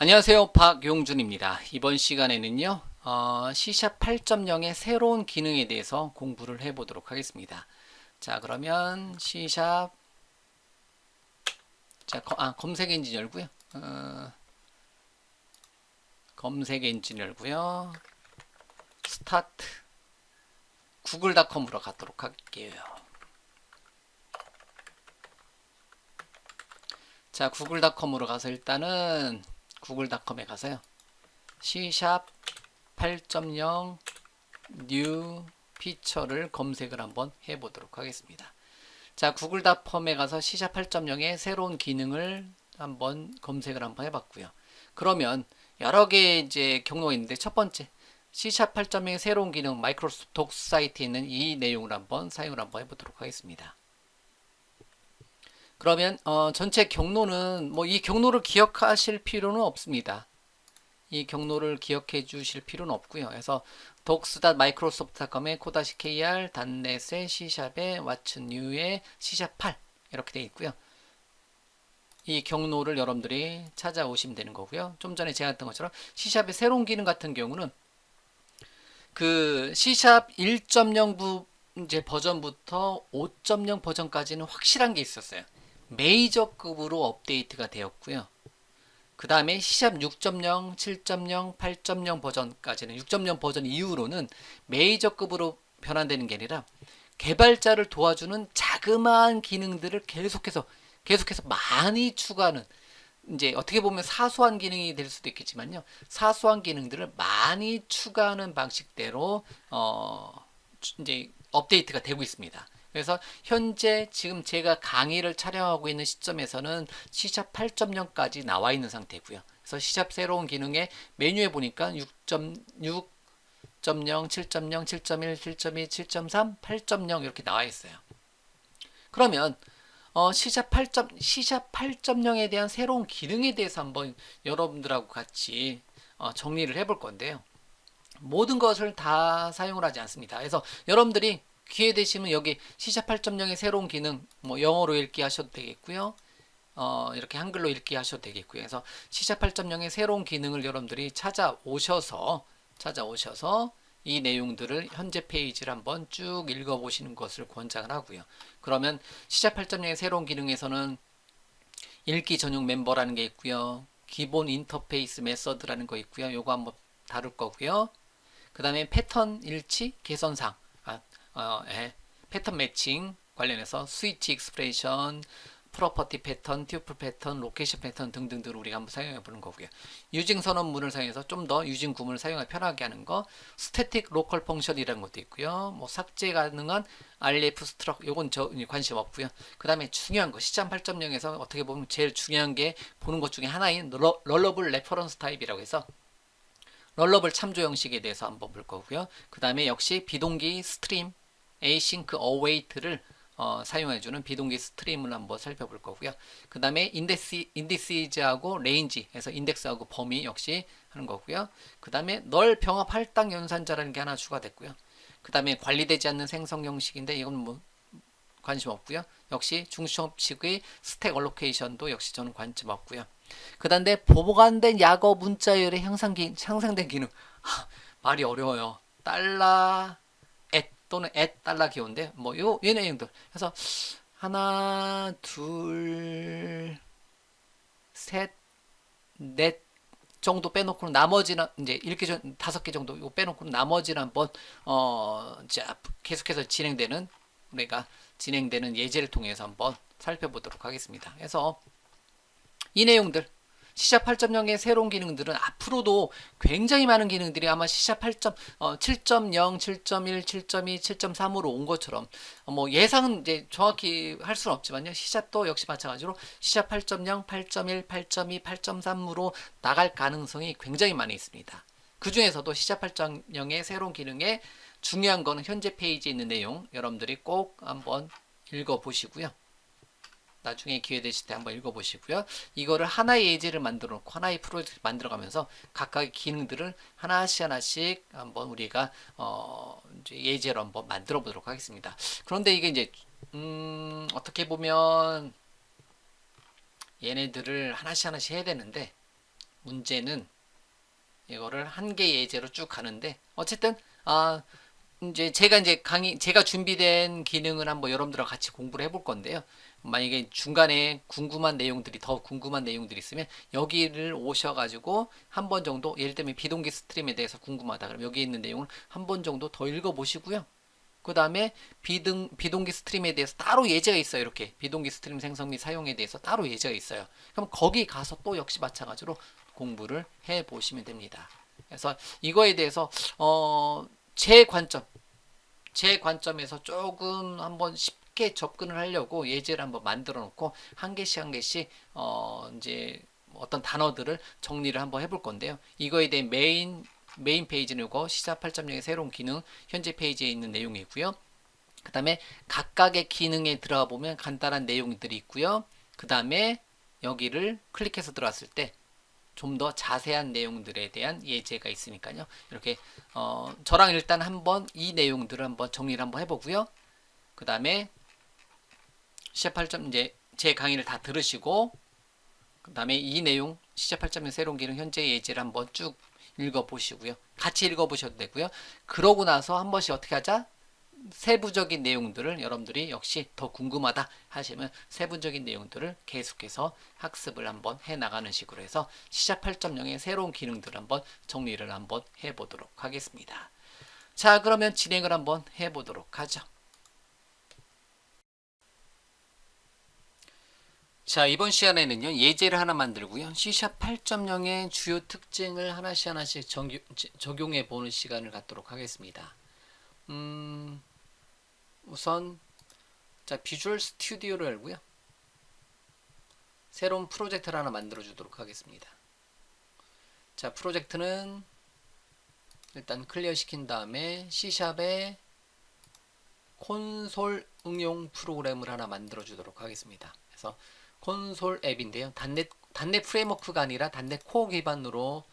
안녕하세요. 박용준입니다. 이번 시간에는요, C샵 8.0의 새로운 기능에 대해서 공부를 해보도록 하겠습니다. 자, 그러면 C샵, 자, 검색 엔진 열고요. 검색 엔진 열고요. 스타트, 구글닷컴으로 가도록 할게요. 자, 구글닷컴으로 가서 일단은 구글닷컴에 가서요. C샵 8.0 뉴 피처를 검색을 한번 해보도록 하겠습니다. 자, 구글닷컴에 가서 C샵 8.0의 새로운 기능을 한번 검색을 한번 해봤고요. 그러면 여러 개의 이제 경로가 있는데 첫 번째 C샵 8.0의 새로운 기능 마이크로소프트 독스 사이트에 있는 이 내용을 한번 사용을 한번 해보도록 하겠습니다. 그러면 전체 경로는 뭐 이 경로를 기억하실 필요는 없습니다. 이 경로를 기억해 주실 필요는 없고요. 그래서 docs.microsoft.com의 co-kr .net의 C샵의 what's new의 C샵 8 이렇게 되어 있고요. 이 경로를 여러분들이 찾아오시면 되는 거고요. 좀 전에 제가 했던 것처럼 C샵의 새로운 기능 같은 경우는 그 C샵 1.0 이제 버전부터 5.0 버전까지는 확실한 게 있었어요. 메이저급으로 업데이트가 되었고요. 그 다음에 C샵 6.0, 7.0, 8.0 버전까지는 6.0 버전 이후로는 메이저급으로 변환되는 게 아니라 개발자를 도와주는 자그마한 기능들을 계속해서 많이 추가하는, 이제 어떻게 보면 사소한 기능이 될 수도 있겠지만요. 사소한 기능들을 많이 추가하는 방식대로 이제 업데이트가 되고 있습니다. 그래서 현재 지금 제가 강의를 촬영하고 있는 시점에서는 C샵 8.0까지 나와 있는 상태고요. 그래서 C샵 새로운 기능의 메뉴에 보니까 6.6, 7.0, 7.1, 7.2, 7.3, 8.0 이렇게 나와 있어요. 그러면 C샵 8.0에 대한 새로운 기능에 대해서 한번 여러분들하고 같이 정리를 해볼 건데요. 모든 것을 다 사용을 하지 않습니다. 그래서 여러분들이 기회 되시면 여기 C샵 8.0의 새로운 기능, 뭐 영어로 읽기 하셔도 되겠고요. 이렇게 한글로 읽기 하셔도 되겠고요. 그래서 C샵 8.0의 새로운 기능을 여러분들이 찾아오셔서 이 내용들을 현재 페이지를 한번 쭉 읽어보시는 것을 권장을 하고요. 그러면 C샵 8.0의 새로운 기능에서는 읽기 전용 멤버라는 게 있고요. 기본 인터페이스 메서드라는 거 있고요. 요거 한번 다룰 거고요. 그 다음에 패턴 일치 개선사항, 패턴 매칭 관련해서 스위치 익스프레션, 프로퍼티 패턴, 튜플 패턴, 로케이션 패턴 등등들을 우리가 한번 사용해 보는 거고요. 유징 선언문을 사용해서 좀 더 유징 구문을 사용하기 편하게 하는 거, 스태틱 로컬 펑션이라는 것도 있고요. 뭐 삭제 가능한 RF 스트럭, 요건 저 관심 없고요. 그 다음에 중요한 거, 시점 8.0에서 어떻게 보면 제일 중요한 게 보는 것 중에 하나인 럴러블 레퍼런스 타입이라고 해서 럴러블 참조 형식에 대해서 한번 볼 거고요. 그 다음에 역시 비동기 스트림, async await를 사용해주는 비동기 스트림을 한번 살펴볼 거고요. 그 다음에 인디시즈하고 레인지에서 인덱스하고 범위 역시 하는 거고요. 그 다음에 널 병합 할당 연산자라는 게 하나 추가됐고요. 그 다음에 관리되지 않는 생성 형식인데 이건 뭐 관심 없고요. 역시 중심식의 스택 얼로케이션도 역시 저는 관심 없고요. 그 다음에 보관된 약어 문자열의 향상된 기능. 말이 어려워요. 달러 또는 달러 기호인데 요 내용들. 그래서 하나, 둘, 셋, 넷 정도 빼놓고는 나머지는 이제 읽기 전 5개 정도 요 빼놓고는 나머지는 한번 계속해서 우리가 진행되는 예제를 통해서 한번 살펴보도록 하겠습니다. 그래서 이 내용들 C샵 8.0의 새로운 기능들은 앞으로도 굉장히 많은 기능들이 아마 C샵 7.0, 7.1, 7.2, 7.3으로 온 것처럼 뭐 예상은 이제 정확히 할 수는 없지만요. C샵도 역시 마찬가지로 C샵 8.0, 8.1, 8.2, 8.3으로 나갈 가능성이 굉장히 많이 있습니다. 그 중에서도 C샵 8.0의 새로운 기능에 중요한 거는 현재 페이지에 있는 내용 여러분들이 꼭 한번 읽어보시고요. 나중에 기회 되실 때 한번 읽어보시고요. 이거를 하나의 예제를 만들어 놓고 하나의 프로젝트 만들어가면서 각각의 기능들을 하나씩 한번 우리가 이제 예제로 한번 만들어 보도록 하겠습니다. 그런데 이게 이제 어떻게 보면 얘네들을 하나씩 해야 되는데 문제는 이거를 한 개 예제로 쭉 가는데 어쨌든 이제 제가 준비된 기능을 한번 여러분들과 같이 공부를 해볼 건데요. 만약에 중간에 더 궁금한 내용들이 있으면 여기를 오셔가지고 한 번 정도, 예를 들면 비동기 스트림에 대해서 궁금하다 그러면 여기 있는 내용을 한 번 정도 더 읽어보시고요. 그 다음에 비동기 스트림에 대해서 따로 예제가 있어요. 이렇게 비동기 스트림 생성 및 사용에 대해서 따로 예제가 있어요. 그럼 거기 가서 또 역시 마찬가지로 공부를 해 보시면 됩니다. 그래서 이거에 대해서 제 관점에서 조금 한번 쉽게 접근을 하려고 예제를 한번 만들어 놓고 한 개씩 이제 어떤 단어들을 정리를 한번 해볼 건데요. 이거에 대한 메인 페이지는 이거 시작 8.0의 새로운 기능 현재 페이지에 있는 내용이고요. 그 다음에 각각의 기능에 들어가 보면 간단한 내용들이 있고요. 그 다음에 여기를 클릭해서 들어왔을 때 좀 더 자세한 내용들에 대한 예제가 있으니까요. 이렇게 저랑 일단 한번 이 내용들을 한번 정리를 한번 해보고요. 그 다음에 시작 8점 이제 제 강의를 다 들으시고 그 다음에 이 내용 시작 8.0 새로운 기능 현재 예제를 한번 쭉 읽어보시고요. 같이 읽어보셔도 되고요. 그러고 나서 한 번씩 어떻게 하자? 세부적인 내용들을 여러분들이 역시 더 궁금하다 하시면 세부적인 내용들을 계속해서 학습을 한번 해 나가는 식으로 해서 시작 8.0의 새로운 기능들을 한번 정리를 한번 해 보도록 하겠습니다. 자, 그러면 진행을 한번 해 보도록 하죠. 자, 이번 시간에는요, 예제를 하나 만들고요. C샵 8.0의 주요 특징을 하나씩 적용해 보는 시간을 갖도록 하겠습니다. 우선, 자, 비주얼 스튜디오를 열고요. 새로운 프로젝트를 하나 만들어 주도록 하겠습니다. 자, 프로젝트는 일단 클리어 시킨 다음에 C샵에 콘솔 응용 프로그램을 하나 만들어 주도록 하겠습니다. 그래서 콘솔 앱인데요. 단넷 프레임워크가 아니라 단넷 코어 기반으로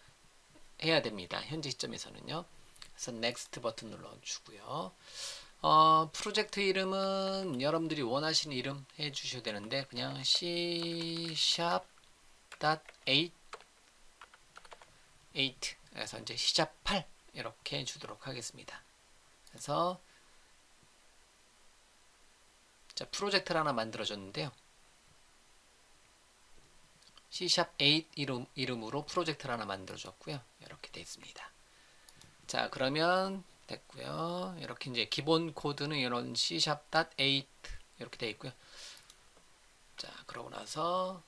해야 됩니다. 현재 시점에서는요. 그래서 넥스트 버튼 눌러주고요. 프로젝트 이름은 여러분들이 원하시는 이름 해주셔야 되는데 그냥 C#.8 그래서 이제 시작 8 이렇게 주도록 하겠습니다. 그래서 자, 프로젝트를 하나 만들어줬는데요. C#8 이름으로 프로젝트를 하나 만들어줬고요. 이렇게 되어 있습니다. 자, 그러면 됐고요. 이렇게 이제 기본 코드는 이런 C#8 이렇게 되어 있고요. 자, 그러고 나서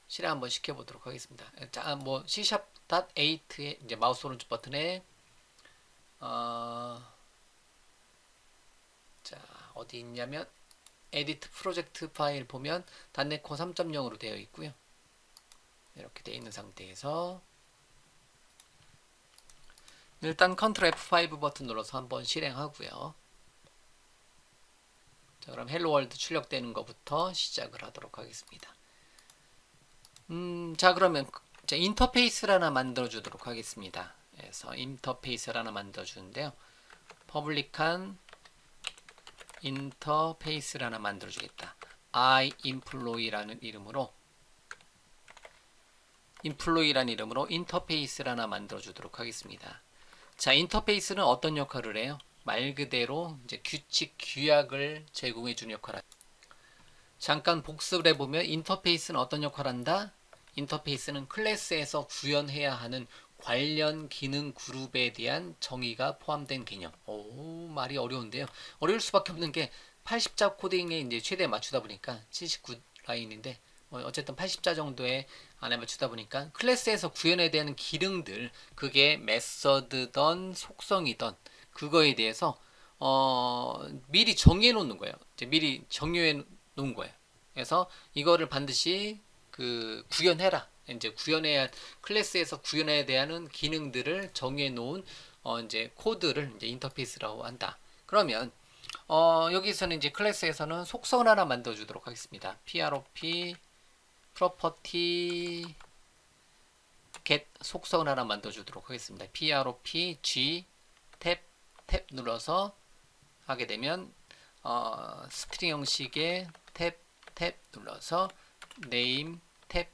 실행 한번 시켜보도록 하겠습니다. 자, 뭐 C#8에 이제 마우스 오른쪽 버튼에 자, 어디 있냐면 에디트 프로젝트 파일 보면 단넷코 3.0으로 되어 있고요. 이렇게 되어 있는 상태에서 일단 컨트롤 F5 버튼 눌러서 한번 실행하고요. 자, 그럼 헬로 월드 출력되는 것부터 시작을 하도록 하겠습니다. 자, 그러면 자, 인터페이스를 하나 만들어 주도록 하겠습니다. 그래서 인터페이스를 하나 만들어 주는데요. 퍼블릭한 인터페이스를 하나 만들어 주겠다. iEmployee라는 이름으로 인터페이스를 하나 만들어 주도록 하겠습니다. 자, 인터페이스는 어떤 역할을 해요? 말 그대로 이제 규칙, 규약을 제공해 주는 역할을 잠깐 복습을 해보면 인터페이스는 어떤 역할을 한다? 인터페이스는 클래스에서 구현해야 하는 관련 기능 그룹에 대한 정의가 포함된 개념. 오, 말이 어려운데요. 어려울 수밖에 없는 게 80자 코딩에 이제 최대에 맞추다 보니까 79 라인인데 어쨌든 80자 정도의 안에 맞추다 보니까 클래스에서 구현해야 되는 기능들 그게 메서드던 속성이던 그거에 대해서 미리 정해 놓는 거예요. 이제 미리 정의해 놓은 거예요. 그래서 이거를 반드시 구현해라. 이제 클래스에서 구현해야 되는 기능들을 정해 놓은 이제 코드를 이제 인터페이스라고 한다. 그러면 여기서는 이제 클래스에서는 속성을 하나 만들어 주도록 하겠습니다. prop property get 속성을 하나 만들어 주도록 하겠습니다. prop g 탭 눌러서 하게 되면 스트링 형식의 탭 눌러서 name 탭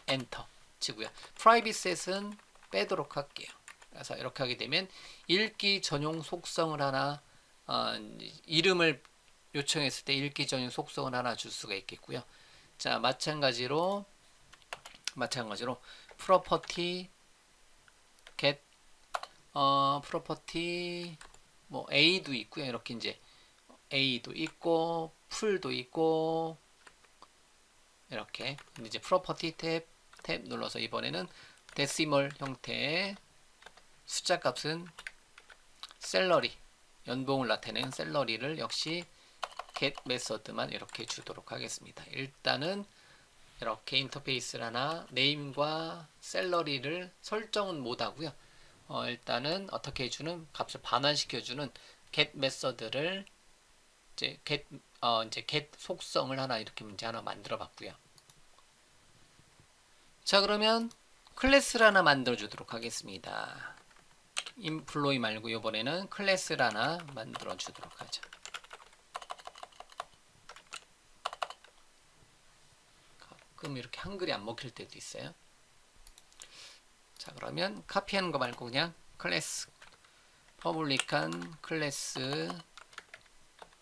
엔터. 합치고요. private set은 빼도록 할게요. 그래서 이렇게 하게 되면 읽기 전용 속성을 하나 이름을 요청했을 때 읽기 전용 속성을 하나 줄 수가 있겠고요. 자, 마찬가지로 property get property 뭐 a도 있고요. 이렇게 이제 a도 있고 풀도 있고 이렇게 이제 property 탭 눌러서 이번에는 데시멀 형태의 숫자 값은 셀러리 연봉을 나타내는 셀러리를 역시 get 메서드만 이렇게 주도록 하겠습니다. 일단은 이렇게 인터페이스를 하나 네임과 샐러리를 설정은 못하고요. 일단은 어떻게 해주는 값을 반환시켜주는 get 메서드를 이제 get 속성을 하나 이렇게 문제 하나 만들어 봤고요. 자, 그러면 클래스를 하나 만들어 주도록 하겠습니다. employee 말고 이번에는 클래스를 하나 만들어 주도록 하죠. 가끔 이렇게 한글이 안 먹힐 때도 있어요. 자, 그러면 카피하는 거 말고 그냥 클래스 퍼블릭한 클래스를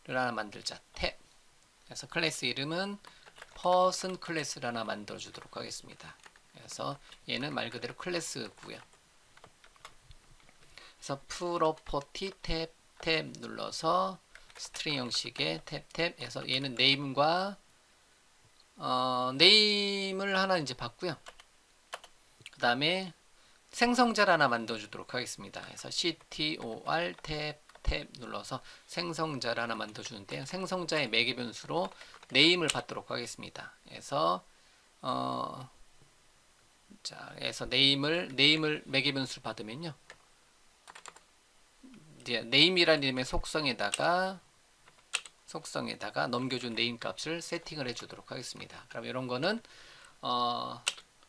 하나 만들자. 탭. 그래서 클래스 이름은 person 클래스를 하나 만들어 주도록 하겠습니다. 그래서 얘는 말 그대로 클래스고요. 그래서 property 탭 눌러서 스트링 형식의 탭 해서 얘는 name과 name을 하나 이제 받고요. 그 다음에 생성자를 하나 만들어 주도록 하겠습니다. 그래서 ctor 탭 눌러서 생성자를 하나 만들어 주는데요. 생성자의 매개 변수로 name을 받도록 하겠습니다. 그래서 자, 그래서 name을 매개 변수로 받으면요. 이제 name이라는 이름의 속성에다가 넘겨준 name 값을 세팅을 해주도록 하겠습니다. 그럼 이런 거는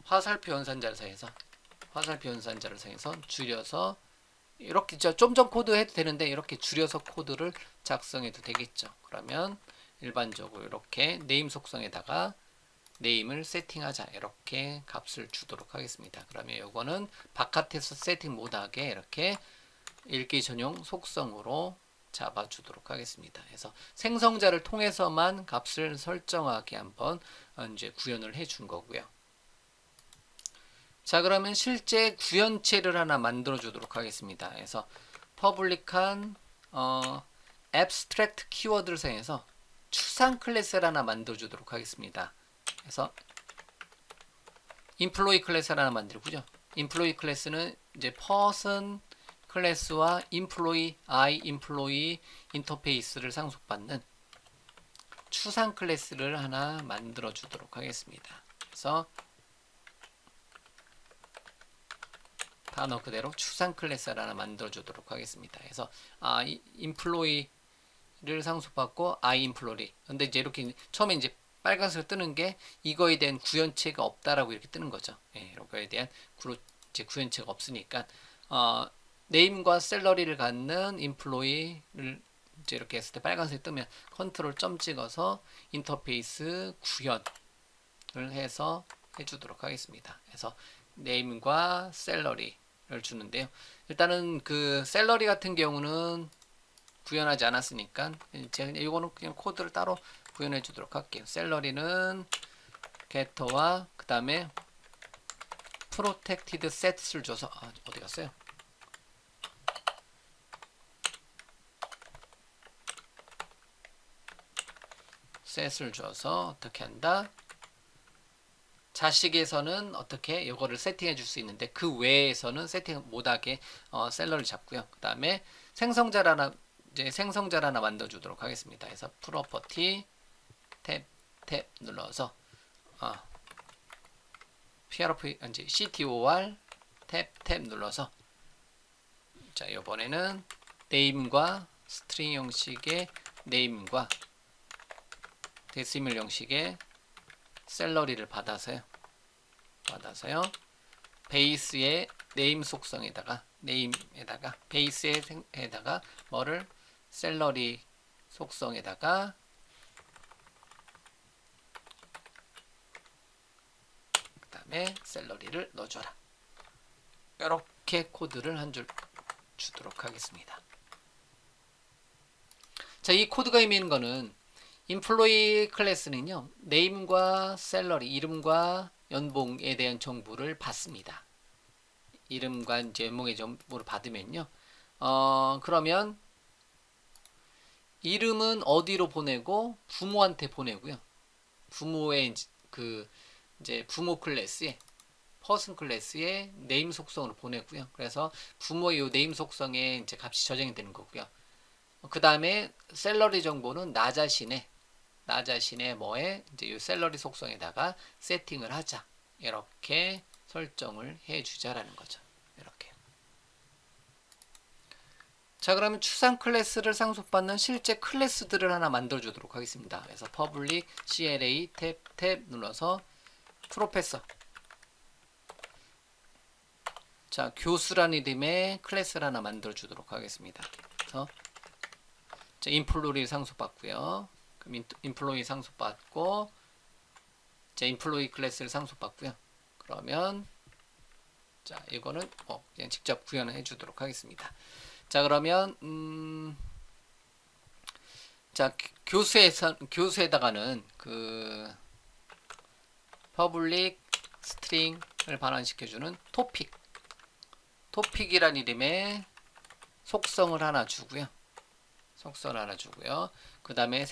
화살표 연산자를 사용해서 줄여서 이렇게 좀 전 코드 해도 되는데 이렇게 줄여서 코드를 작성해도 되겠죠. 그러면 일반적으로 이렇게 name 속성에다가 name을 세팅하자 이렇게 값을 주도록 하겠습니다. 그러면 이거는 바깥에서 세팅 못하게 이렇게 읽기 전용 속성으로 잡아주도록 하겠습니다. 그래서 생성자를 통해서만 값을 설정하게 한번 이제 구현을 해준 거고요. 자, 그러면 실제 구현체를 하나 만들어 주도록 하겠습니다. 그래서 퍼블릭한 abstract 키워드를 사용해서 추상 클래스를 하나 만들어 주도록 하겠습니다. 그래서 employee 클래스를 하나 만들고요. employee 클래스는 이제 person 클래스와 employee 인터페이스를 상속받는 추상 클래스를 하나 만들어 주도록 하겠습니다. 그래서 단어 그대로 추상 클래스를 하나 만들어 주도록 하겠습니다. 그래서 employee를 상속받고 employee. 근데 이제 이렇게 처음에 이제 빨간색으로 뜨는 게 이거에 대한 구현체가 없다라고 이렇게 뜨는 거죠. 예, 이런 거에 대한 구현체가 없으니까 name과 salary를 갖는 employee를 이제 이렇게 했을 때 빨간색 뜨면 컨트롤 점 찍어서 인터페이스 구현을 해서 해주도록 하겠습니다. 그래서 name과 salary를 주는데요. 일단은 그 salary 같은 경우는 구현하지 않았으니까 제가 이거는 그냥 코드를 따로 구현해 주도록 할게요. salary는 getter와 그 다음에 protected set을 줘서 어디 갔어요? set을 줘서 어떻게 한다? 자식에서는 어떻게 이거를 세팅해 줄 수 있는데 그 외에서는 세팅 못하게 셀러를 잡고요. 그 다음에 생성자를 하나 만들어 주도록 하겠습니다. 그래서 property 탭 눌러서 이제 ctor 탭 눌러서 자, 이번에는 name과 string 형식의 name과 데시멀 형식의 셀러리를 받아서요. 베이스의 네임 속성에다가 베이스에다가 뭐를 셀러리 속성에다가 그다음에 다음에 샐러리를 넣어줘라. 이렇게 코드를 한 줄 주도록 하겠습니다. 자, 이 코드가 의미하는 거는 인플로이 클래스는요, 네임과 샐러리, 이름과 연봉에 대한 정보를 받습니다. 이름과 이제 연봉의 정보를 받으면요, 그러면 이름은 어디로 보내고 부모한테 보내고요. 부모의 이제 부모 클래스에 퍼슨 클래스에 네임 속성으로 보내고요. 그래서 부모의 요 네임 속성에 이제 값이 저장이 되는 거고요. 그 다음에 샐러리 정보는 나 자신의 뭐에 이제 요 샐러리 속성에다가 세팅을 하자. 이렇게 설정을 해주자라는 거죠. 이렇게. 자, 그러면 추상 클래스를 상속받는 실제 클래스들을 하나 만들어 주도록 하겠습니다. 그래서 public CLA 탭 눌러서 프로페서. 자, 교수라는 이름의 클래스를 하나 만들어 주도록 하겠습니다. 그래서 자, 인플로이 상속받고요. 그럼 인플로이 상속받고 자, 인플로이 클래스를 상속받고요. 그러면 자, 이거는 그냥 직접 구현을 해 주도록 하겠습니다. 자, 그러면 자, 교수에다가는 그 public string을 반환시켜주는 토픽이란 이름의 속성을 하나 주고요. 그 다음에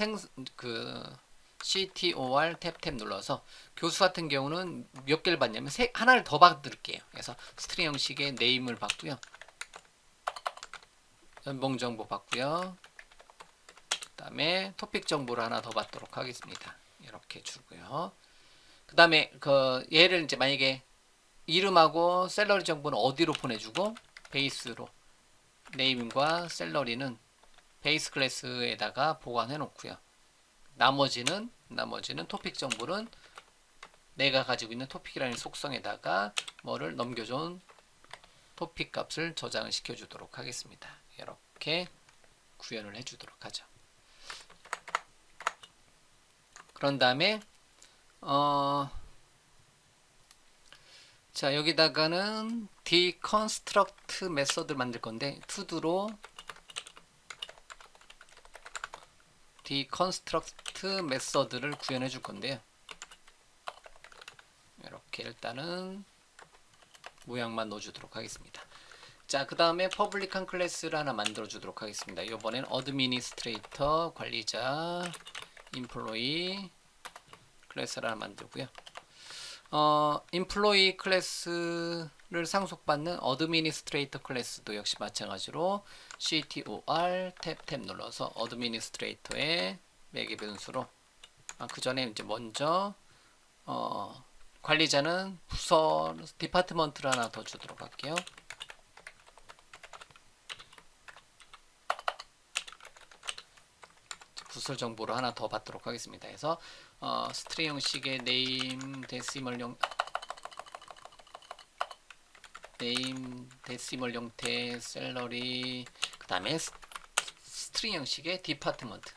CTOR 탭 눌러서 교수 같은 경우는 몇 개를 받냐면 하나를 더 받을게요. 그래서 스트링 형식의 네임을 받고요. 연봉 정보 받고요. 그 다음에 토픽 정보를 하나 더 받도록 하겠습니다. 이렇게 주고요. 그 다음에 얘를 이제 만약에 이름하고 샐러리 정보는 어디로 보내주고 베이스로 네임과 샐러리는 베이스 클래스에다가 보관해 놓고요. 나머지는 토픽 정보는 내가 가지고 있는 토픽이라는 속성에다가 뭐를 넘겨준 토픽 값을 저장을 시켜주도록 하겠습니다. 이렇게 구현을 해주도록 하죠. 그런 다음에 자, 여기다가는 deconstruct 메서드를 만들 건데 to도로 deconstruct 메서드를 구현해 줄 건데요. 이렇게 일단은 모양만 넣어주도록 하겠습니다. 자, 그 다음에 퍼블릭한 클래스를 하나 만들어 주도록 하겠습니다. 이번엔 어드미니스트레이터 관리자 인플로이 클래스를 하나 만들고요. 인플로이 클래스를 상속받는 어드미니스트레이터 클래스도 역시 마찬가지로 CTOR 탭 눌러서 어드미니스트레이터의 매개 변수로 그 전에 이제 먼저 관리자는 부서 디파트먼트를 하나 더 주도록 할게요. 부서 정보를 하나 더 받도록 하겠습니다. 그래서 스트링 형식의 네임 데시멀 형태 샐러리 그 다음에 스트링 형식의 디파트먼트를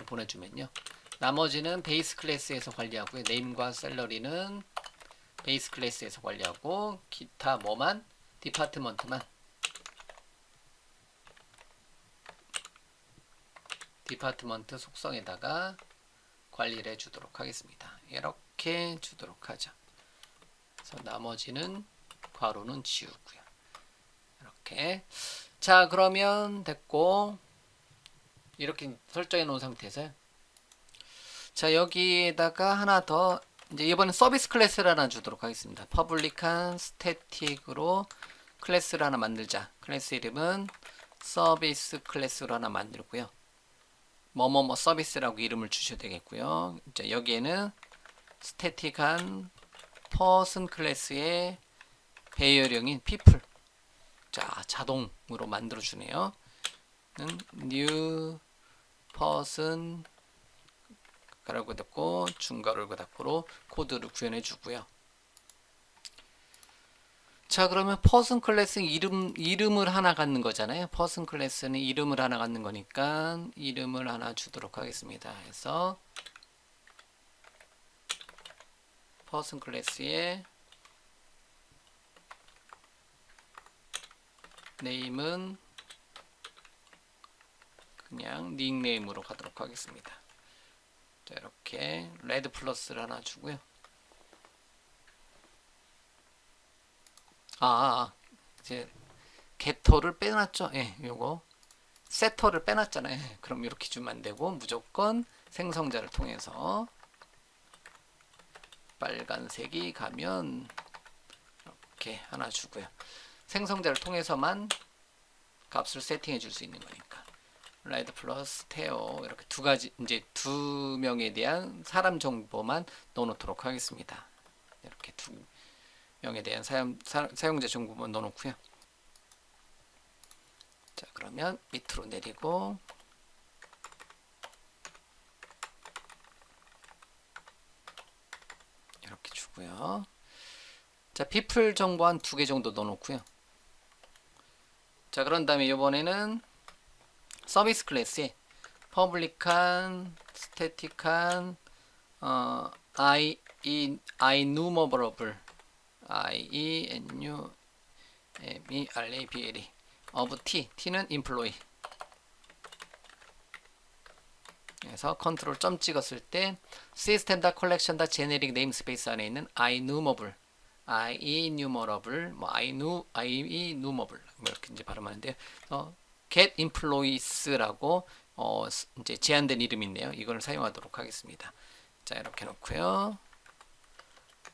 보내주면요. 나머지는 베이스 클래스에서 관리하고요. 네임과 샐러리는 베이스 클래스에서 관리하고 기타 뭐만 디파트먼트 속성에다가 관리를 해주도록 하겠습니다. 이렇게 주도록 하죠. 그래서 나머지는 괄호는 지우고요. 이렇게 자, 그러면 됐고 이렇게 설정해 놓은 상태에서 자, 여기에다가 하나 더 이제 이번엔 서비스 클래스를 하나 주도록 하겠습니다. 퍼블릭한 스태틱으로 클래스를 하나 만들자. 클래스 이름은 서비스 클래스로 하나 만들고요. 뭐뭐뭐 서비스라고 이름을 주셔도 되겠고요. 자, 여기에는 스태틱한 퍼슨 클래스의 배열형인 people 자, 자동으로 만들어 주네요. new person 가로고 닫고 중괄호고 닫고로 코드를 구현해 주고요. 자, 그러면 person 클래스는 이름을 하나 갖는 거잖아요. person 클래스는 이름을 하나 갖는 거니까 이름을 하나 주도록 하겠습니다. 그래서 퍼슨 클래스의 네임은 그냥 닉네임으로 가도록 하겠습니다. 자, 이렇게 레드 플러스를 하나 주고요. 이제 게터를 빼놨죠. 예, 요거 세터를 빼놨잖아요. 예, 그럼 이렇게 주면 안 되고 무조건 생성자를 통해서 빨간색이 가면 이렇게 하나 주고요. 생성자를 통해서만 값을 세팅해 줄 수 있는 거니까 레드 플러스 테오 이렇게 두 가지 이제 두 명에 대한 사람 정보만 넣어놓도록 하겠습니다. 이렇게 두 명에 대한 사용자 정보만 넣어놓고요. 자, 그러면 밑으로 내리고 이렇게 주고요. 자, people 정보 한 두 개 정도 넣어놓고요. 자, 그런 다음에 이번에는 서비스 클래스에 퍼블릭한, 스태틱한, IEnumerable, IENUMERABLE of T는 employee. 그래서 컨트롤 점 찍었을 때 system.collection.generic namespace 안에 있는 IEnumerable, IEnumerable 뭐 이렇게 이제 발음하는데요. get employees라고 이제 제한된 이름이 있네요. 이걸 사용하도록 하겠습니다. 자, 이렇게 놓고요.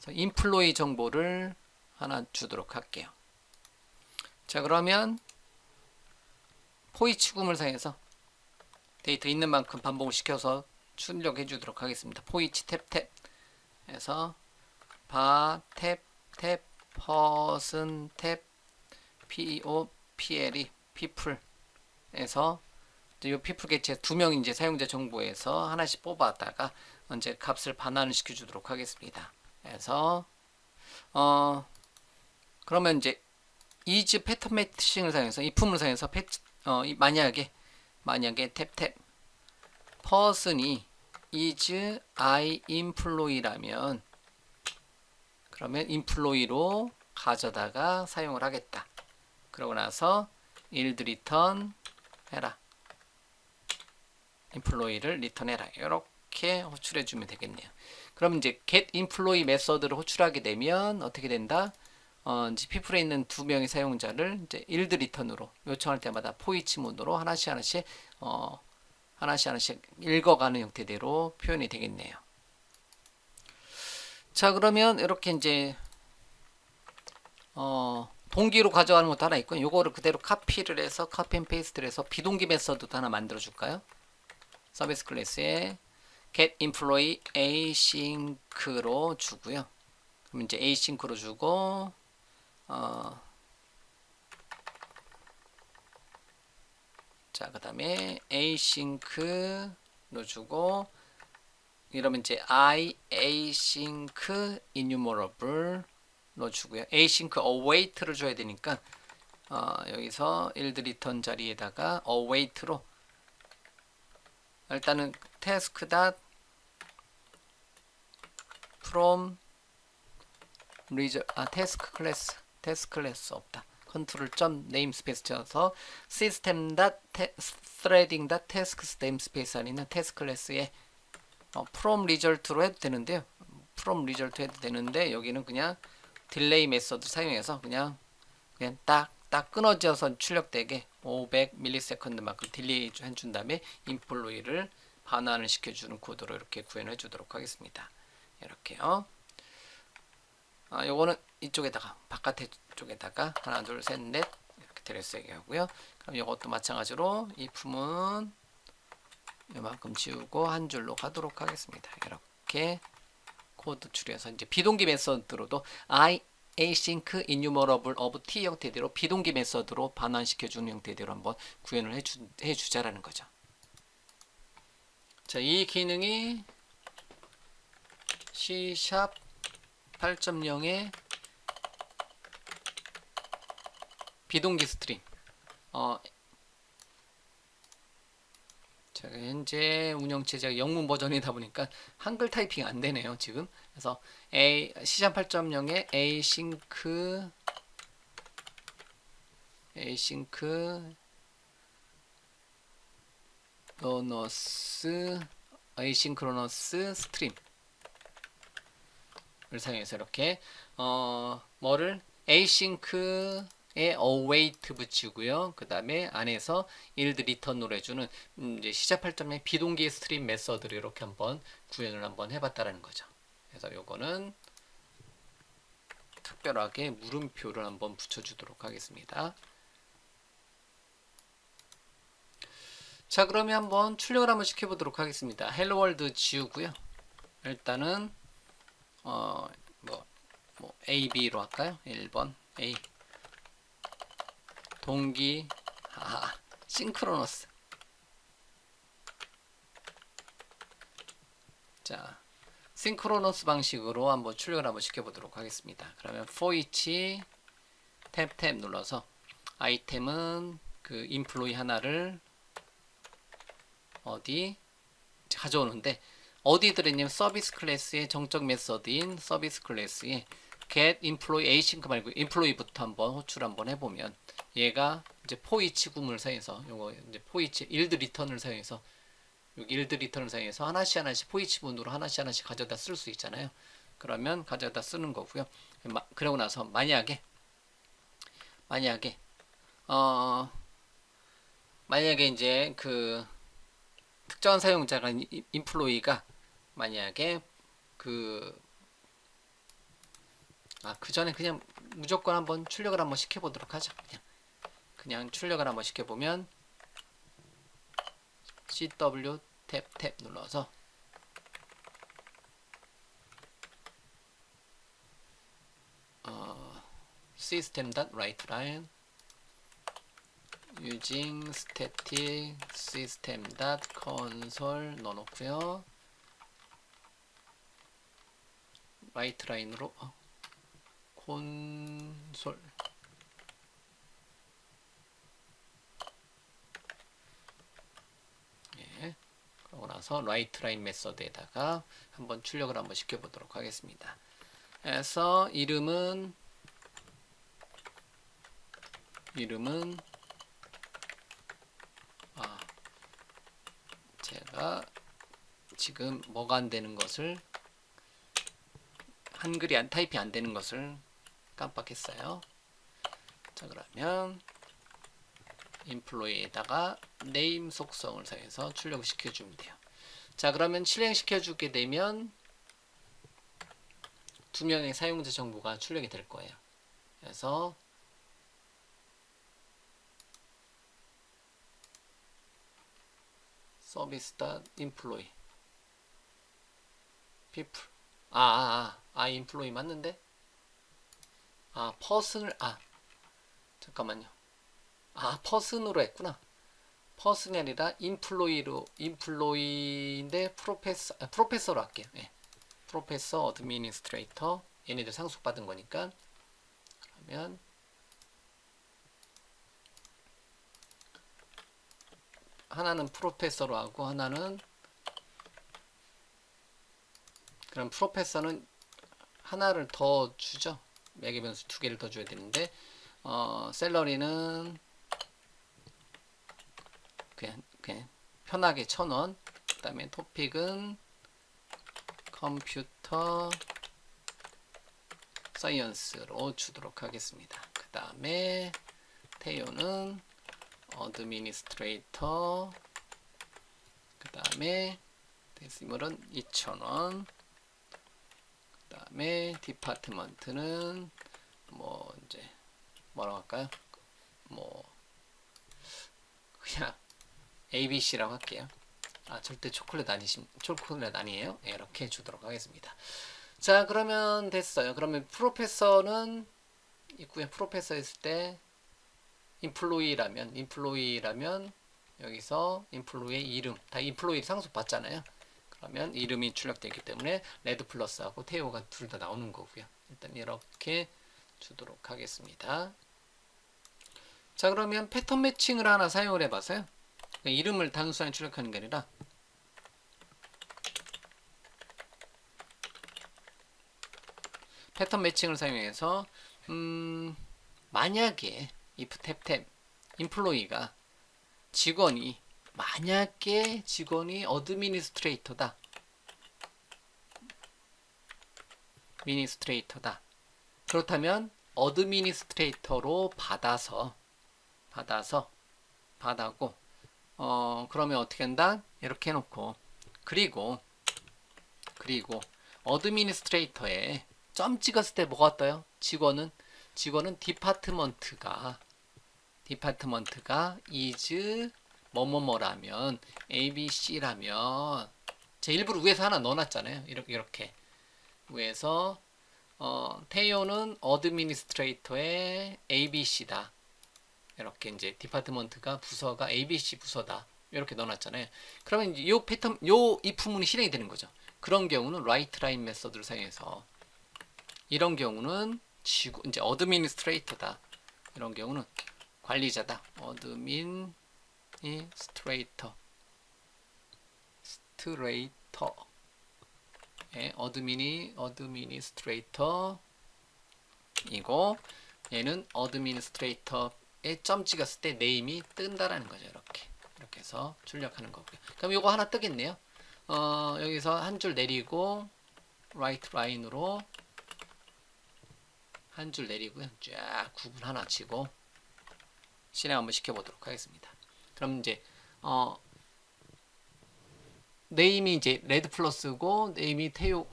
employee 정보를 하나 주도록 할게요. 자, 그러면 포이치 구문을 사용해서 데이터 있는 만큼 반복을 시켜서 출력해 주도록 하겠습니다. 포이치 탭탭 해서 바 탭 탭 퍼슨 탭 PEOPLE people 에서 이 people 개체 두 명 이제 사용자 정보에서 하나씩 뽑아다가 이제 값을 반환을 시켜 주도록 하겠습니다. 그래서 그러면 이제 is 패턴 매칭을 사용해서 if을 사용해서 만약에 탭탭 person이 is I employee라면 그러면 employee로 가져다가 사용을 하겠다. 그러고 나서 yield return 해라. employee를 리턴해라. 이렇게 호출해 주면 되겠네요. 그럼 이제 get employee 메서드를 호출하게 되면 어떻게 된다? 이제 people에 있는 두 명의 사용자를 이제 yield return으로 요청할 때마다 포이치 문으로 하나씩 읽어가는 형태대로 표현이 되겠네요. 자, 그러면 이렇게 이제 동기로 가져가는 것도 하나 있고, 요거를 그대로 카피를 해서 카피 앤 페이스트를 해서 비동기 메서드도 하나 만들어 줄까요? 서비스 클래스에 get employee async로 주고요. 그럼 이제 async로 주고 자, 그 다음에 async로 주고 이러면 이제 I async enumerable 로 주고요. async await를 줘야 되니까 여기서 yield return 자리에다가 await로 일단은 task from task class 없다. 컨트롤 점 네임스페이스 쳐서 system.threading.tasks 네임스페이스 안에 있는 task 클래스에 from result로 해도 되는데요. from result 해도 되는데 여기는 그냥 딜레이 메서드 사용해서 그냥 딱 끊어져서 출력되게 500ms만큼 딜레이 해준 다음에 employee를 반환을 시켜주는 코드로 이렇게 구현해 주도록 하겠습니다. 이렇게요. 요거는 이쪽에다가 바깥에 쪽에다가 하나 둘 셋 넷 이렇게 들어쓰게 하고요. 그럼 이것도 마찬가지로 이 품은 이만큼 지우고 한 줄로 가도록 하겠습니다. 이렇게 코드 줄여서 이제 비동기 메서드로도 I async enumerable of t 형태대로 비동기 메서드로 반환시켜주는 형태대로 한번 구현을 해주자라는 거죠. 자, 이 기능이 C# 8.0의 비동기 스트링 제가 현재 운영체제가 영문 버전이다 보니까 한글 타이핑 안 되네요. 지금 그래서 C# 8.0에 에이싱크로너스 스트림을 사용해서 이렇게 뭐를 에이싱크에 await 붙이고요. 그 다음에 안에서 yield return으로 해주는 이제 C# 8.0 비동기 스트림 메서드를 이렇게 한번 구현을 한번 해봤다라는 거죠. 그래서 요거는 특별하게 물음표를 한번 붙여주도록 하겠습니다. 자, 그러면 한번 출력을 한번 시켜보도록 하겠습니다. 헬로 월드 지우고요. 일단은 A, B로 할까요? 1번 A 동기 싱크로너스. 자, 싱크로너스 방식으로 한번 출력을 한번 시켜보도록 하겠습니다. 그러면 for each 탭 눌러서 아이템은 그 인플로이 하나를 어디 가져오는데 어디 들었냐면 서비스 클래스의 정적 메서드인 서비스 클래스에 get employee async 말고 employee부터 한번 호출 한번 해보면 얘가 이제 for each 구문을 사용해서 요거 이제 for each yield return을 사용해서 여기 yield return을 사용해서 하나씩 for each 문으로 하나씩 가져다 쓸 수 있잖아요. 그러면 가져다 쓰는 거고요. 그러고 나서 만약에 이제 그 특정한 사용자가 인플로이가 만약에 그 전에 그냥 무조건 한번 출력을 한번 시켜보도록 하죠. 그냥 출력을 한번 시켜보면 CW 탭 눌러서 system.writeLine using static system.console 넣어놓고요. writeLine으로 콘솔 그러고 나서 writeLine 메서드에다가 한번 출력을 한번 시켜보도록 하겠습니다. 그래서 이름은 제가 지금 뭐가 안 되는 것을 한글이 타입이 안 되는 것을 깜빡했어요. 자, 그러면 employee에다가 name 속성을 사용해서 출력을 시켜주면 돼요. 자, 그러면 실행시켜주게 되면 두 명의 사용자 정보가 출력이 될 거예요. 그래서 service.employee people employee 맞는데? person을 잠깐만요. person으로 했구나. person이 아니라 employee인데 프로페서로 할게요. 예. 프로페서 어드미니스트레이터 얘네들 상속받은 거니까 그러면 하나는 프로페서로 하고 하나는 그럼 프로페서는 하나를 더 주죠. 매개 변수 두 개를 더 줘야 되는데 셀러리는 그냥 편하게 1,000원. 그 다음에 토픽은 컴퓨터 사이언스로 주도록 하겠습니다. 그 다음에 태요는 어드미니스트레이터, 그 다음에 데시멀은 2,000원, 그 다음에 디파트먼트는 이제 뭐라고 할까요? 그냥 ABC라고 할게요. 절대 초콜릿 아니에요. 이렇게 주도록 하겠습니다. 자, 그러면 됐어요. 그러면 프로페서는 있고요. 프로페서 했을 때 인플로이라면 여기서 인플로이의 이름 다 인플로이 상속 받잖아요. 그러면 이름이 출력되기 때문에 레드 플러스하고 테오가 둘 다 나오는 거고요. 일단 이렇게 주도록 하겠습니다. 자, 그러면 패턴 매칭을 하나 사용을 해봐서요. 이름을 단순하게 출력하는 게 아니라 패턴 매칭을 사용해서 만약에 if 탭탭 인플로이가 만약에 직원이 어드미니스트레이터다. 그렇다면 어드미니스트레이터로 받아고 그러면 어떻게 한다? 이렇게 해놓고 그리고 어드미니스트레이터에 점 찍었을 때 뭐가 떠요? 직원은 디파트먼트가 is 뭐뭐뭐라면 ABC라면 제 일부러 위에서 하나 넣어놨잖아요. 이렇게 위에서 태요는 어드미니스트레이터의 ABC다. 이렇게 이제 디파트먼트가 부서가 ABC 부서다. 이렇게 넣어놨잖아요. 그러면 이 패턴, 이 부문이 실행이 되는 거죠. 그런 경우는 라이트라인 메서드를 사용해서 이런 경우는 이제 어드미니스트레이터다. 이런 경우는 관리자다. 어드미니스트레이터이고 얘는 어드미니스트레이터에 점 찍었을 때 네임이 뜬다라는 거죠. 이렇게 해서 출력하는 거고요. 그럼 이거 하나 뜨겠네요. 여기서 한 줄 내리고 라이트 라인으로 한 줄 내리고요. 쫙 구분 하나 치고 실행 한번 시켜보도록 하겠습니다. 그럼 이제 네임이 이제 레드 플러스고 네임이 태요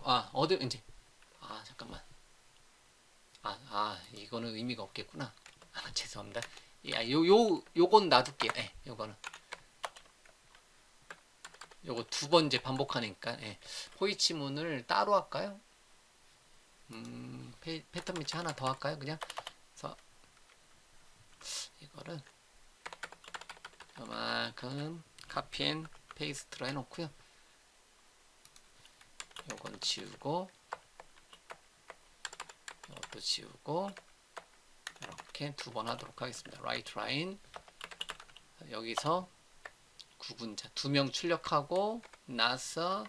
이제 잠깐만 이거는 의미가 없겠구나. 죄송합니다. 요건 놔둘게요. 요거는 요거 두 번 이제 반복하니까 포이치문을 따로 할까요? 패턴 매치 하나 더 할까요? 그냥 그래서 이거를 요만큼 카피 앤 페이스트로 해놓고요. 요건 지우고 이것도 지우고 이렇게 두 번 하도록 하겠습니다. 라이트 라인 여기서 구분자 2명 출력하고 나서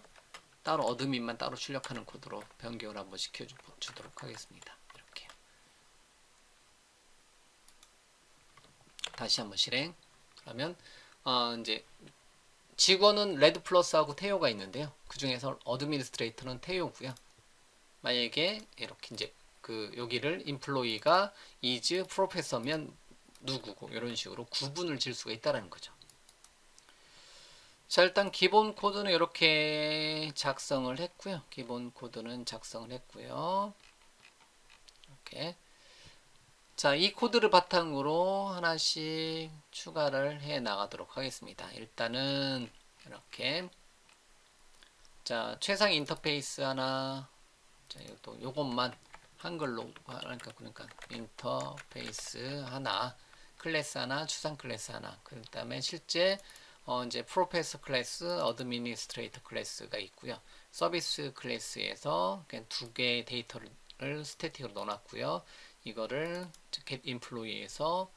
따로 어드민만 따로 출력하는 코드로 변경을 한번 시켜주도록 하겠습니다. 이렇게 다시 한번 실행. 그러면 이제 직원은 레드 플러스하고 태요가 있는데요. 그 중에서 어드미니스트레이터는 태요고요. 만약에 이렇게 이제 여기를 인플로이가 is 프로페서면 누구고 이런 식으로 구분을 질 수가 있다는 거죠. 자, 일단 기본 코드는 이렇게 작성을 했고요. 이렇게. 자, 이 코드를 바탕으로 하나씩 추가를 해 나가도록 하겠습니다. 일단은 이렇게 자, 최상 인터페이스 하나. 자, 또 요것만 한글로 그러니까 인터페이스 하나, 클래스 하나, 추상 클래스 하나. 그다음에 실제 이제 프로페서 클래스, 어드미니스트레이터 클래스가 있고요. 서비스 클래스에서 그냥 두 개의 데이터를 스태틱으로 넣어놨고요. 이거를 get employee에서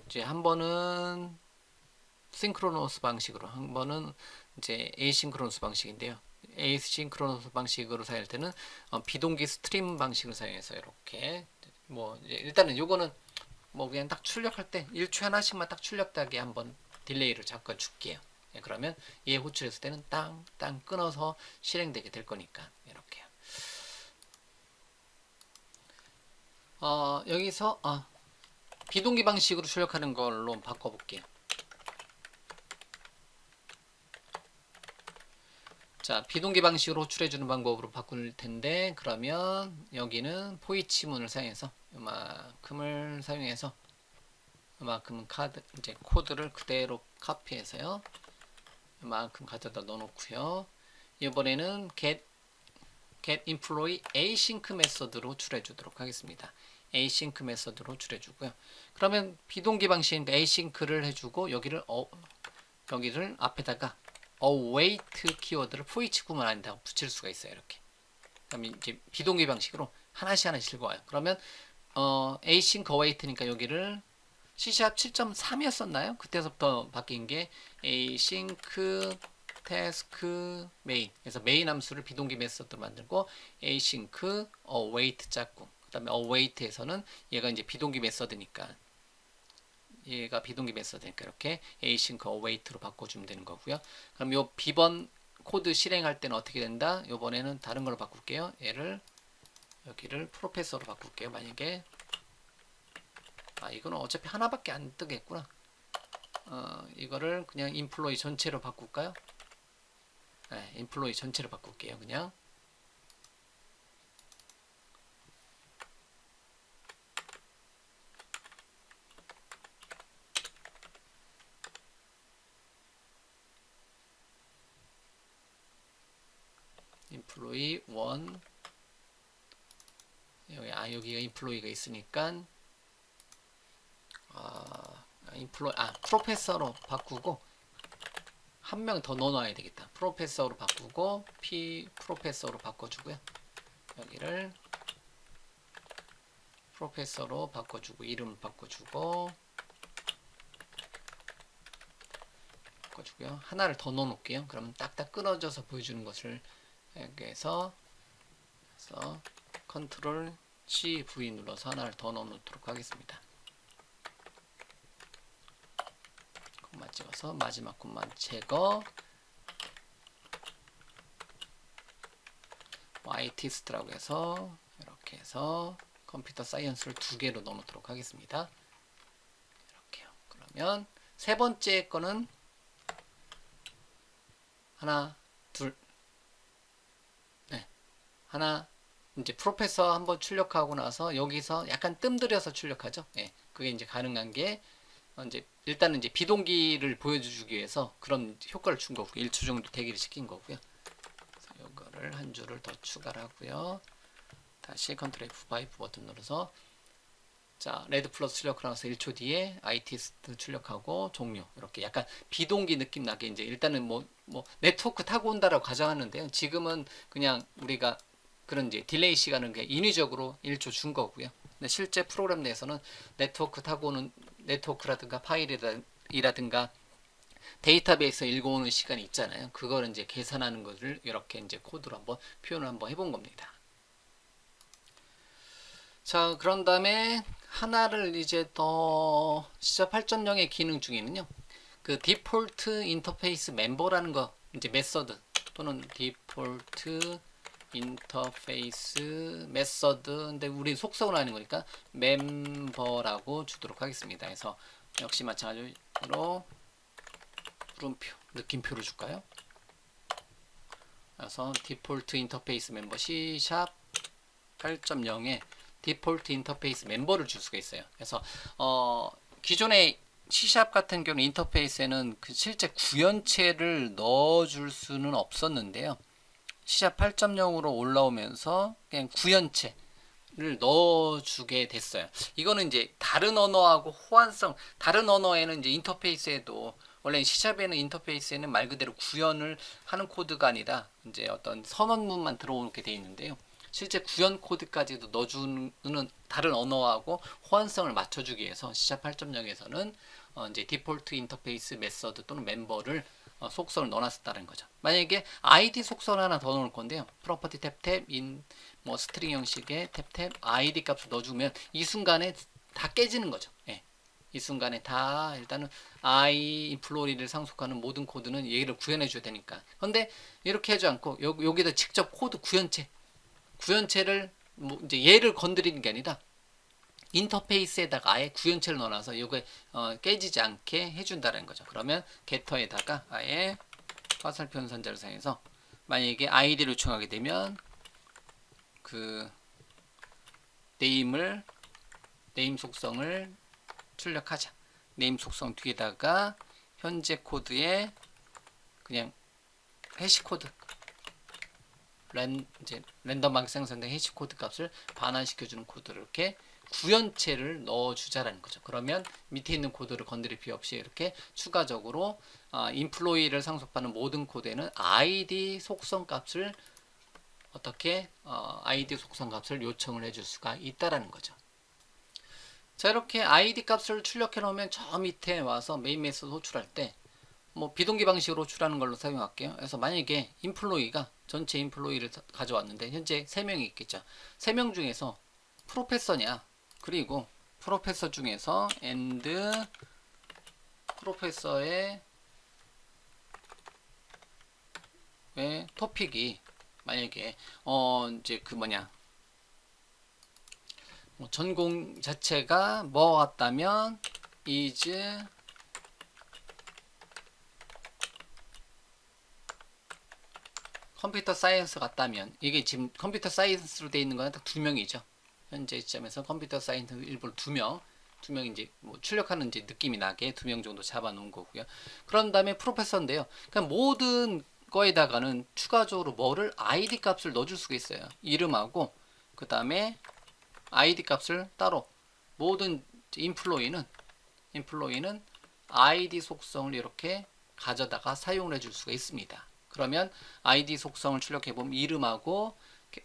이제 한 번은 싱크로노스 방식으로, 한 번은 이제 에이싱크로노스 방식인데요. 에이싱크로노스 방식으로 사용할 때는 비동기 스트림 방식을 사용해서 이렇게 일단은 요거는 그냥 딱 출력할 때 1초 하나씩만 딱 출력하게 한번 딜레이를 잠깐 줄게요. 그러면 얘 호출했을 때는 땅 끊어서 실행되게 될 거니까 이렇게요. 여기서 비동기 방식으로 출력하는 걸로 바꿔볼게요. 자, 비동기 방식으로 호출해주는 방법으로 바꿀 텐데, 그러면 여기는 포이치문을 사용해서 이만큼을 사용해서 이만큼 이제 코드를 그대로 카피해서요. 이만큼 가져다 넣어놓고요. 이번에는 get employee async 메서드로 호출해주도록 하겠습니다. async 메서드로 호출해주고요. 그러면 비동기 방식이니까 async를 해주고 여기를 앞에다가 await 키워드를 포이치 구문 안에다가 붙일 수가 있어요. 이렇게. 그럼 이제 비동기 방식으로 하나씩 읽어와요. 그러면 async await니까 여기를 C# 7.3이었었나요? 그때서부터 바뀐 게 async task main. 그래서 메인 함수를 비동기 메서드로 만들고 async await 짰고 그다음에 await에서는 얘가 이제 비동기 메서드니까 이렇게 async await로 바꿔주면 되는 거고요. 그럼 요 비번 코드 실행할 때는 어떻게 된다? 요번에는 다른 걸로 바꿀게요. 얘를 여기를 프로페서로 바꿀게요. 만약에 이거는 어차피 하나밖에 안 뜨겠구나. 이거를 그냥 인플로이 전체로 바꿀까요? 네, 인플로이 전체로 바꿀게요. 그냥 인플로이 1 여기가 인플로이가 있으니까 프로페서로 바꾸고 한 명 더 넣어놔야 되겠다. 프로페서로 바꾸고 프로페서로 바꿔주고요. 여기를 프로페서로 바꿔주고 이름 바꿔주고요. 하나를 더 넣어놓을게요. 그러면 딱딱 끊어져서 보여주는 것을 여기에서 컨트롤 C V 눌러서 하나를 더 넣어놓도록 하겠습니다. 콤마 찍어서 마지막 콤마 제거 IT스트라고 해서 이렇게 해서 컴퓨터 사이언스를 2개로 넣어놓도록 하겠습니다. 이렇게요. 그러면 세 번째 거는 하나, 둘, 네, 하나 이제 프로페서 한번 출력하고 나서 여기서 약간 뜸들여서 출력하죠. 예, 그게 이제 가능한 게 이제 일단은 이제 비동기를 보여주기 위해서 그런 효과를 준 거고요. 1초 정도 대기를 시킨 거고요. 그래서 이거를 한 줄을 더 추가를 하고요. 다시 컨트롤 F5 버튼 눌러서 자 레드 플러스 출력하고 나서 1초 뒤에 IT스트 출력하고 종료. 이렇게 약간 비동기 느낌 나게 이제 일단은 뭐 네트워크 타고 온다라고 가정하는데요. 지금은 그냥 우리가 그런 이제 딜레이 시간은 그냥 인위적으로 1초 준 거고요. 근데 실제 프로그램 내에서는 네트워크 타고 오는 네트워크라든가 파일이라든가 데이터베이스 읽어오는 시간이 있잖아요. 그거를 이제 계산하는 것을 이렇게 이제 코드로 한번 표현을 한번 해본 겁니다. 자, 그런 다음에 하나를 이제 더 시작 8.0의 기능 중에는요. 그 디폴트 인터페이스 멤버라는 거 이제 메서드 또는 디폴트 인터페이스 메서드 근데 우리 속성을 하는 거니까 멤버라고 주도록 하겠습니다. 그래서 역시 마찬가지로 물음표 느낌표를 줄까요? 그래서 디폴트 인터페이스 멤버 C# 8.0에 디폴트 인터페이스 멤버를 줄 수가 있어요. 그래서 기존의 C# 같은 경우 인터페이스에는 그 실제 구현체를 넣어줄 수는 없었는데요. C# 8.0으로 올라오면서 그냥 구현체를 넣어주게 됐어요. 이거는 이제 다른 언어하고 호환성, 다른 언어에는 이제 인터페이스에도 원래 C샵에는 인터페이스에는 말 그대로 구현을 하는 코드가 아니라 이제 어떤 선언문만 들어오게 돼 있는데요. 실제 구현 코드까지도 넣어주는 다른 언어하고 호환성을 맞춰주기 위해서 C# 8.0에서는 이제 디폴트 인터페이스 메서드 또는 멤버를 속성을 넣어놨다는 거죠. 만약에 id 속성을 하나 더 넣을 건데요. 프로퍼티 탭탭 인 뭐 스트링 형식의 탭탭 id 값을 넣어주면 이 순간에 다 깨지는 거죠. 예. 이 순간에 다 일단은 i 인플로리를 상속하는 모든 코드는 얘를 구현해 줘야 되니까. 근데 이렇게 하지 않고 여기다 직접 코드 구현체를 뭐 이제 얘를 건드리는 게 아니라 인터페이스에다가 아예 구현체를 넣어놔서 이게 깨지지 않게 해준다는 거죠. 그러면 게터에다가 아예 화살표 연산자를 사용해서 만약에 아이디를 요청하게 되면 그 네임 속성을 출력하자. 네임 속성 뒤에다가 현재 코드에 그냥 해시 코드 이제 랜덤하게 생성된 해시 코드 값을 반환시켜주는 코드를 이렇게 구현체를 넣어주자라는 거죠. 그러면 밑에 있는 코드를 건드릴 필요 없이 이렇게 추가적으로 인플로이를 상속하는 모든 코드에는 id 속성 값을 어떻게 id 속성 값을 요청을 해줄 수가 있다라는 거죠. 자 이렇게 id 값을 출력해 놓으면 저 밑에 와서 메인 메소드 호출할 때 뭐 비동기 방식으로 출하는 걸로 사용할게요. 그래서 만약에 인플로이가 전체 인플로이를 가져왔는데 현재 3명이 있겠죠. 3명 중에서 프로페서냐, 그리고 프로페서 중에서 and 프로페서의 토픽이 만약에 이제 그 뭐냐 전공 자체가 뭐 같다면 is 컴퓨터 사이언스 같다면, 이게 지금 컴퓨터 사이언스로 되어 있는 거는 딱 2명이죠. 현재 시점에서 컴퓨터 사이언스 일부러 2명 이제 뭐 출력하는 이제 느낌이 나게 2명 정도 잡아 놓은 거고요. 그런 다음에 프로페서인데요. 그러니까 모든 거에다가는 추가적으로 뭐를 id 값을 넣어줄 수가 있어요. 이름하고 그 다음에 id 값을 따로, 모든 인플로이는 id 속성을 이렇게 가져다가 사용을 해줄 수가 있습니다. 그러면 id 속성을 출력해 보면 이름하고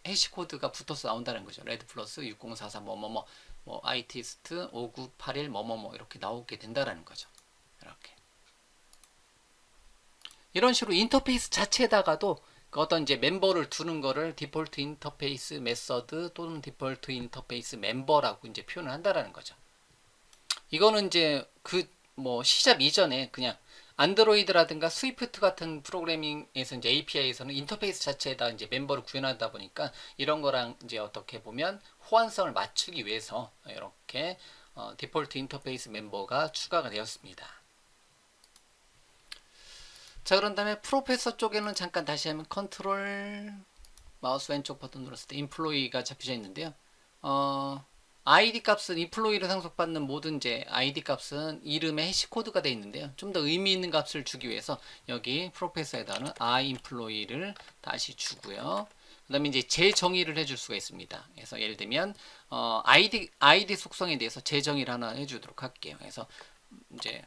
해시코드가 붙어서 나온다는 거죠. 레드 플러스 6044 뭐뭐뭐 뭐 itst 5981 뭐뭐뭐 이렇게 나오게 된다라는 거죠. 이렇게 이런 식으로 인터페이스 자체에다가도 그 어떤 이제 멤버를 두는 거를 디폴트 인터페이스 메서드 또는 디폴트 인터페이스 멤버라고 이제 표현을 한다라는 거죠. 이거는 이제 그 뭐 시작 이전에 그냥 안드로이드라든가 스위프트 같은 프로그래밍에서 이제 API에서는 인터페이스 자체에다 이제 멤버를 구현하다 보니까 이런 거랑 이제 어떻게 보면 호환성을 맞추기 위해서 이렇게 디폴트 인터페이스 멤버가 추가가 되었습니다. 자, 그런 다음에 프로페서 쪽에는 잠깐 다시 하면 컨트롤 마우스 왼쪽 버튼 눌렀을 때 인플로이가 잡혀져 있는데요. id 값은 인플로이를 상속받는 모든 이제 id 값은 이름의 해시코드가 되어 있는데요. 좀 더 의미 있는 값을 주기 위해서 여기 프로페서에다는 iEmployee를 다시 주고요. 그 다음에 이제 재정의를 해줄 수가 있습니다. 그래서 예를 들면 id 속성에 대해서 재정의를 하나 해주도록 할게요. 그래서 이제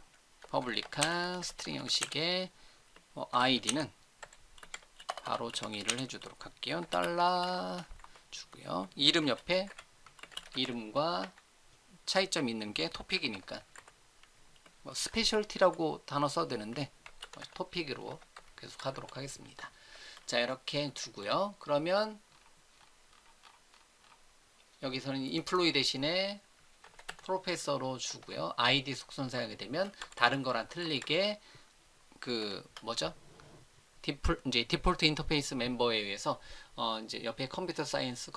퍼블릭한 스트링 형식의 id는 바로 정의를 해주도록 할게요. 달러 주고요. 이름 옆에 이름과 차이점 있는 게 토픽이니까 뭐 스페셜티라고 단어 써도 되는데 토픽으로 계속 하도록 하겠습니다. 자, 이렇게 두고요. 그러면 여기서는 인플로이 대신에 프로페서로 주고요. id 속성 사용하게 되면 다른 거랑 틀리게 그 뭐죠? 이제 디폴트 인터페이스 멤버에 의해서 이제 옆에 컴퓨터 사이언스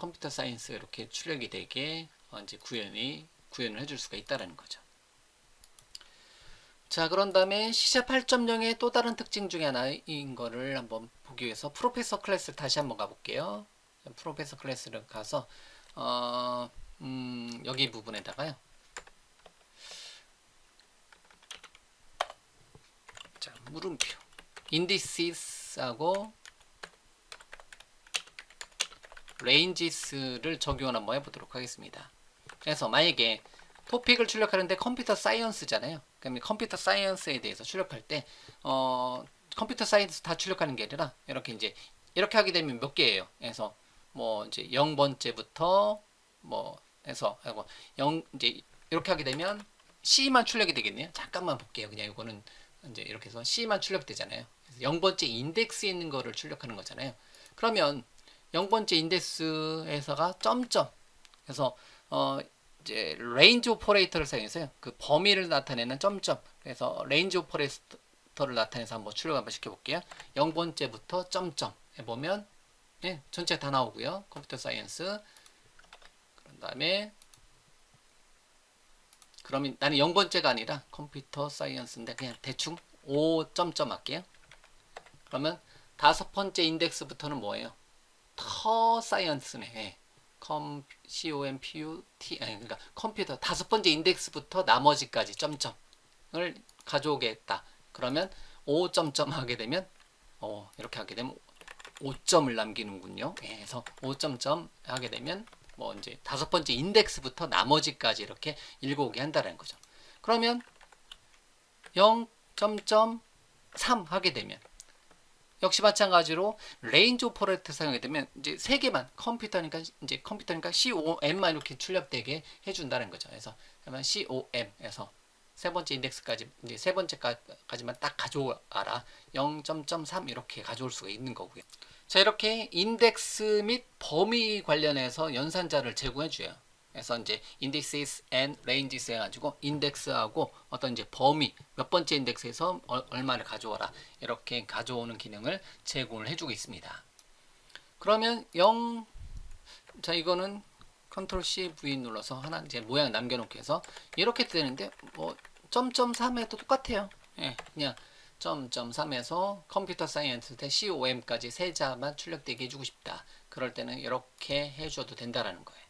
이렇게 출력이 되게 이제 구현을 해줄 수가 있다라는 거죠. 자, 그런 다음에 C# 8.0의 또 다른 특징 중에 하나인 거를 한번 보기 위해서 프로페서 클래스를 다시 한번 가볼게요. 프로페서 클래스를 가서 여기 부분에다가요. 자, 물음표 indexes하고 ranges를 적용을 한번 해보도록 하겠습니다. 그래서 만약에 토픽을 출력하는데 컴퓨터 사이언스잖아요. 그러면 컴퓨터 사이언스에 대해서 출력할 때 컴퓨터 사이언스 다 출력하는 게 아니라 이렇게 하게 되면 몇 개예요. 그래서 뭐 이제 0번째부터 뭐 해서 이제 이렇게 하게 되면 C만 출력이 되겠네요. 잠깐만 볼게요. 그냥 이거는 이제 이렇게 해서 C만 출력되잖아요. 0번째 인덱스에 있는 거를 출력하는 거잖아요. 그러면 0번째 인덱스에서가 점점, 그래서 이제 레인지 오퍼레이터를 사용해서요. 그 범위를 나타내는 점점. 그래서 레인지 오퍼레이터를 나타내서 한번 출력 한번 시켜볼게요. 0번째부터 점점 해보면 예, 전체 다 나오고요. 컴퓨터 사이언스. 그런 다음에 그러면 나는 0번째가 아니라 컴퓨터 사이언스인데 그냥 대충 5점점 할게요. 그러면 5번째 인덱스부터는 뭐예요? 터 사이언스네. COMPUT 그러니까 컴퓨터 5번째 인덱스부터 나머지까지 점점을 가져오겠다. 그러면 5점점 하게 되면 이렇게 하게 되면 5점을 남기는군요. 그래서 5점점 하게 되면 뭐 이제 5번째 인덱스부터 나머지까지 이렇게 읽어오게 한다는 거죠. 그러면 0.3 하게 되면 역시 마찬가지로 레인지 오퍼레이터 사용하게 되면 이제 3개만 컴퓨터니까 COM만 이렇게 출력되게 해준다는 거죠. 그래서 그러면 COM에서 세 번째 인덱스까지 이제 세 번째까지만 딱 가져와라. 0.3 이렇게 가져올 수가 있는 거고요. 자, 이렇게 인덱스 및 범위 관련해서 연산자를 제공해 줘요. 그래서 이제 indices and ranges 해가지고 인덱스하고 어떤 이제 범위 몇 번째 인덱스에서 얼마를 가져와라 이렇게 가져오는 기능을 제공을 해주고 있습니다. 그러면 자, 이거는 컨트롤 C V 눌러서 하나 이제 모양 남겨놓고 해서 이렇게 되는데 뭐 .3에도 똑같아요. 예, 그냥 .3에서 컴퓨터 사이언스 때 COM까지 세자만 출력되게 해주고 싶다. 그럴 때는 이렇게 해줘도 된다라는 거예요.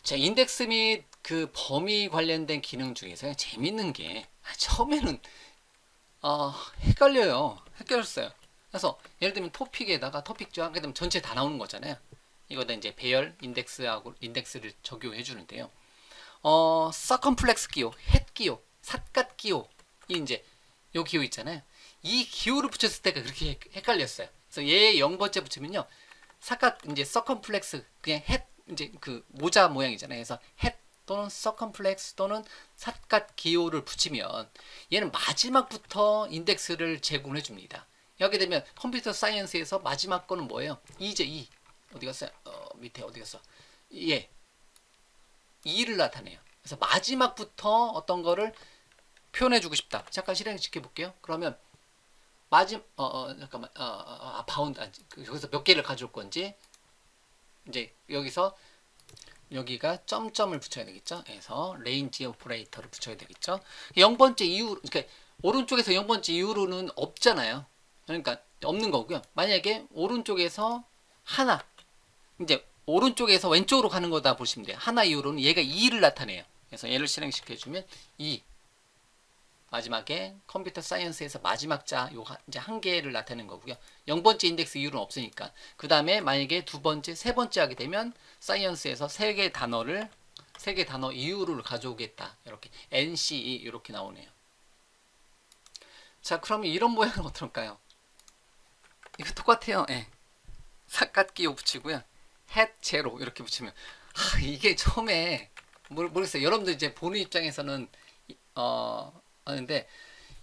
자, 인덱스 및 그 범위 관련된 기능 중에서 재밌는 게 처음에는 헷갈렸어요. 그래서 예를 들면 토픽에다가 토픽 조항 그다음 전체 다 나오는 거잖아요. 이거다 이제 배열 인덱스를 적용해 주는데요. 서컴플렉스 기호, 헷 기호, 삿갓 기호 이 이제 요 기호 있잖아요. 이 기호를 붙였을 때가 그렇게 헷갈렸어요. 그래서 얘 0번째 붙이면요. 삿갓 이제 서컴플렉스 그냥 헷 이제 그 모자 모양이잖아요. 그래서 헷 또는 서컴플렉스 또는 삿갓 기호를 붙이면 얘는 마지막부터 인덱스를 제공해 줍니다. 여기 되면 컴퓨터 사이언스에서 마지막 거는 뭐예요? 이제 어디 갔어요? 밑에 어디 갔어? 예. 2를 나타내요. 그래서 마지막부터 어떤 거를 표현해 주고 싶다. 잠깐 실행시켜 볼게요. 그러면 잠깐만. 바운드 여기서 몇 개를 가져올 건지 이제 여기가 점점을 붙여야 되겠죠. 그래서 레인지 오퍼레이터를 붙여야 되겠죠. 0번째 이후 그러니까 오른쪽에서 0번째 이후로는 없잖아요. 그러니까 없는 거고요. 만약에 오른쪽에서 하나 이제 오른쪽에서 왼쪽으로 가는 거다 보시면 돼요. 하나 이후로는 얘가 2를 나타내요. 그래서 얘를 실행시켜주면 2 마지막에 컴퓨터 사이언스에서 마지막 자 이제 한 개를 나타내는 거고요. 0번째 인덱스 이후로는 없으니까. 그 다음에 만약에 두 번째, 세 번째 하게 되면 사이언스에서 세 개 단어 이후를 가져오겠다. 이렇게 NCE 이렇게 나오네요. 자, 그러면 이런 모양은 어떨까요? 이거 똑같아요. 예. 삿갓 기호 붙이고요. 햇 제로 이렇게 붙이면 이게 처음에 모르겠어요. 여러분들 이제 보는 입장에서는 하는데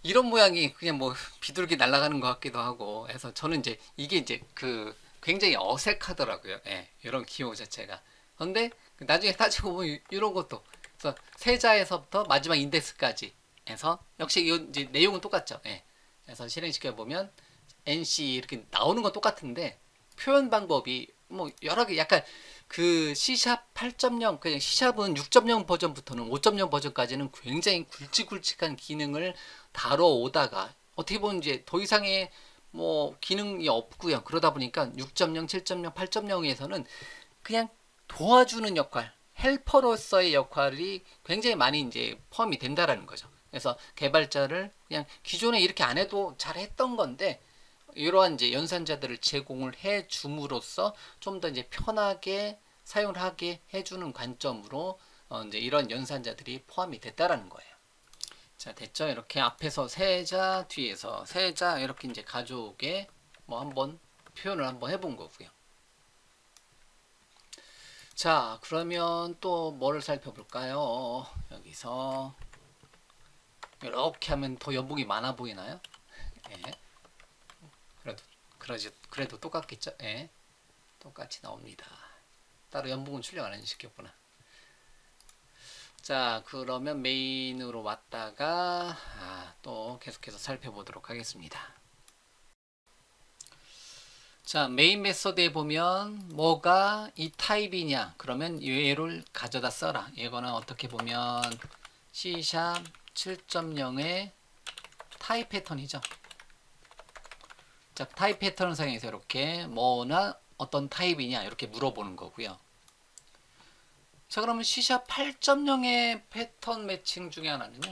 이런 모양이 그냥 뭐 비둘기 날아가는 것 같기도 하고 해서 저는 이제 이게 이제 그 굉장히 어색하더라고요. 예, 이런 기호 자체가. 그런데 나중에 따지고 보면 이런 것도 그래서 세자에서부터 마지막 인덱스까지 해서 역시 이 이제 내용은 똑같죠. 예. 그래서 실행시켜 보면 NC 이렇게 나오는 건 똑같은데 표현 방법이 뭐 여러 개 약간 그 C샵 8.0 그냥 C샵은 6.0 버전부터는 5.0 버전까지는 굉장히 굵직굵직한 기능을 다뤄오다가 어떻게 보면 이제 더 이상의 뭐 기능이 없고요. 그러다 보니까 6.0, 7.0, 8.0에서는 그냥 도와주는 역할, 헬퍼로서의 역할이 굉장히 많이 이제 포함이 된다라는 거죠. 그래서 개발자를 그냥 기존에 이렇게 안 해도 잘 했던 건데 이러한 이제 연산자들을 제공을 해 줌으로써 좀 더 이제 편하게 사용을 하게 해주는 관점으로 이제 이런 연산자들이 포함이 됐다라는 거예요. 자, 됐죠? 이렇게 앞에서 세자, 뒤에서 세자 이렇게 이제 가져오게 뭐 한번 표현을 한번 해본 거고요. 자, 그러면 또 뭐를 살펴볼까요? 여기서 이렇게 하면 더 연봉이 많아 보이나요? 예. 그래도 똑같겠죠? 예. 똑같이 나옵니다. 따로 연봉은 출력 안 시켰구나. 자, 그러면 메인으로 왔다가 또 계속해서 살펴보도록 하겠습니다. 자, 메인 메소드에 보면 뭐가 이 타입이냐? 그러면 얘를 가져다 써라. 이거는 어떻게 보면 C# 7.0의 타입 패턴이죠. 자, 타입 패턴을 사용해서 이렇게 뭐나 어떤 타입이냐 이렇게 물어보는 거고요. 자, 그러면 C# 8.0의 패턴 매칭 중에 하나는요.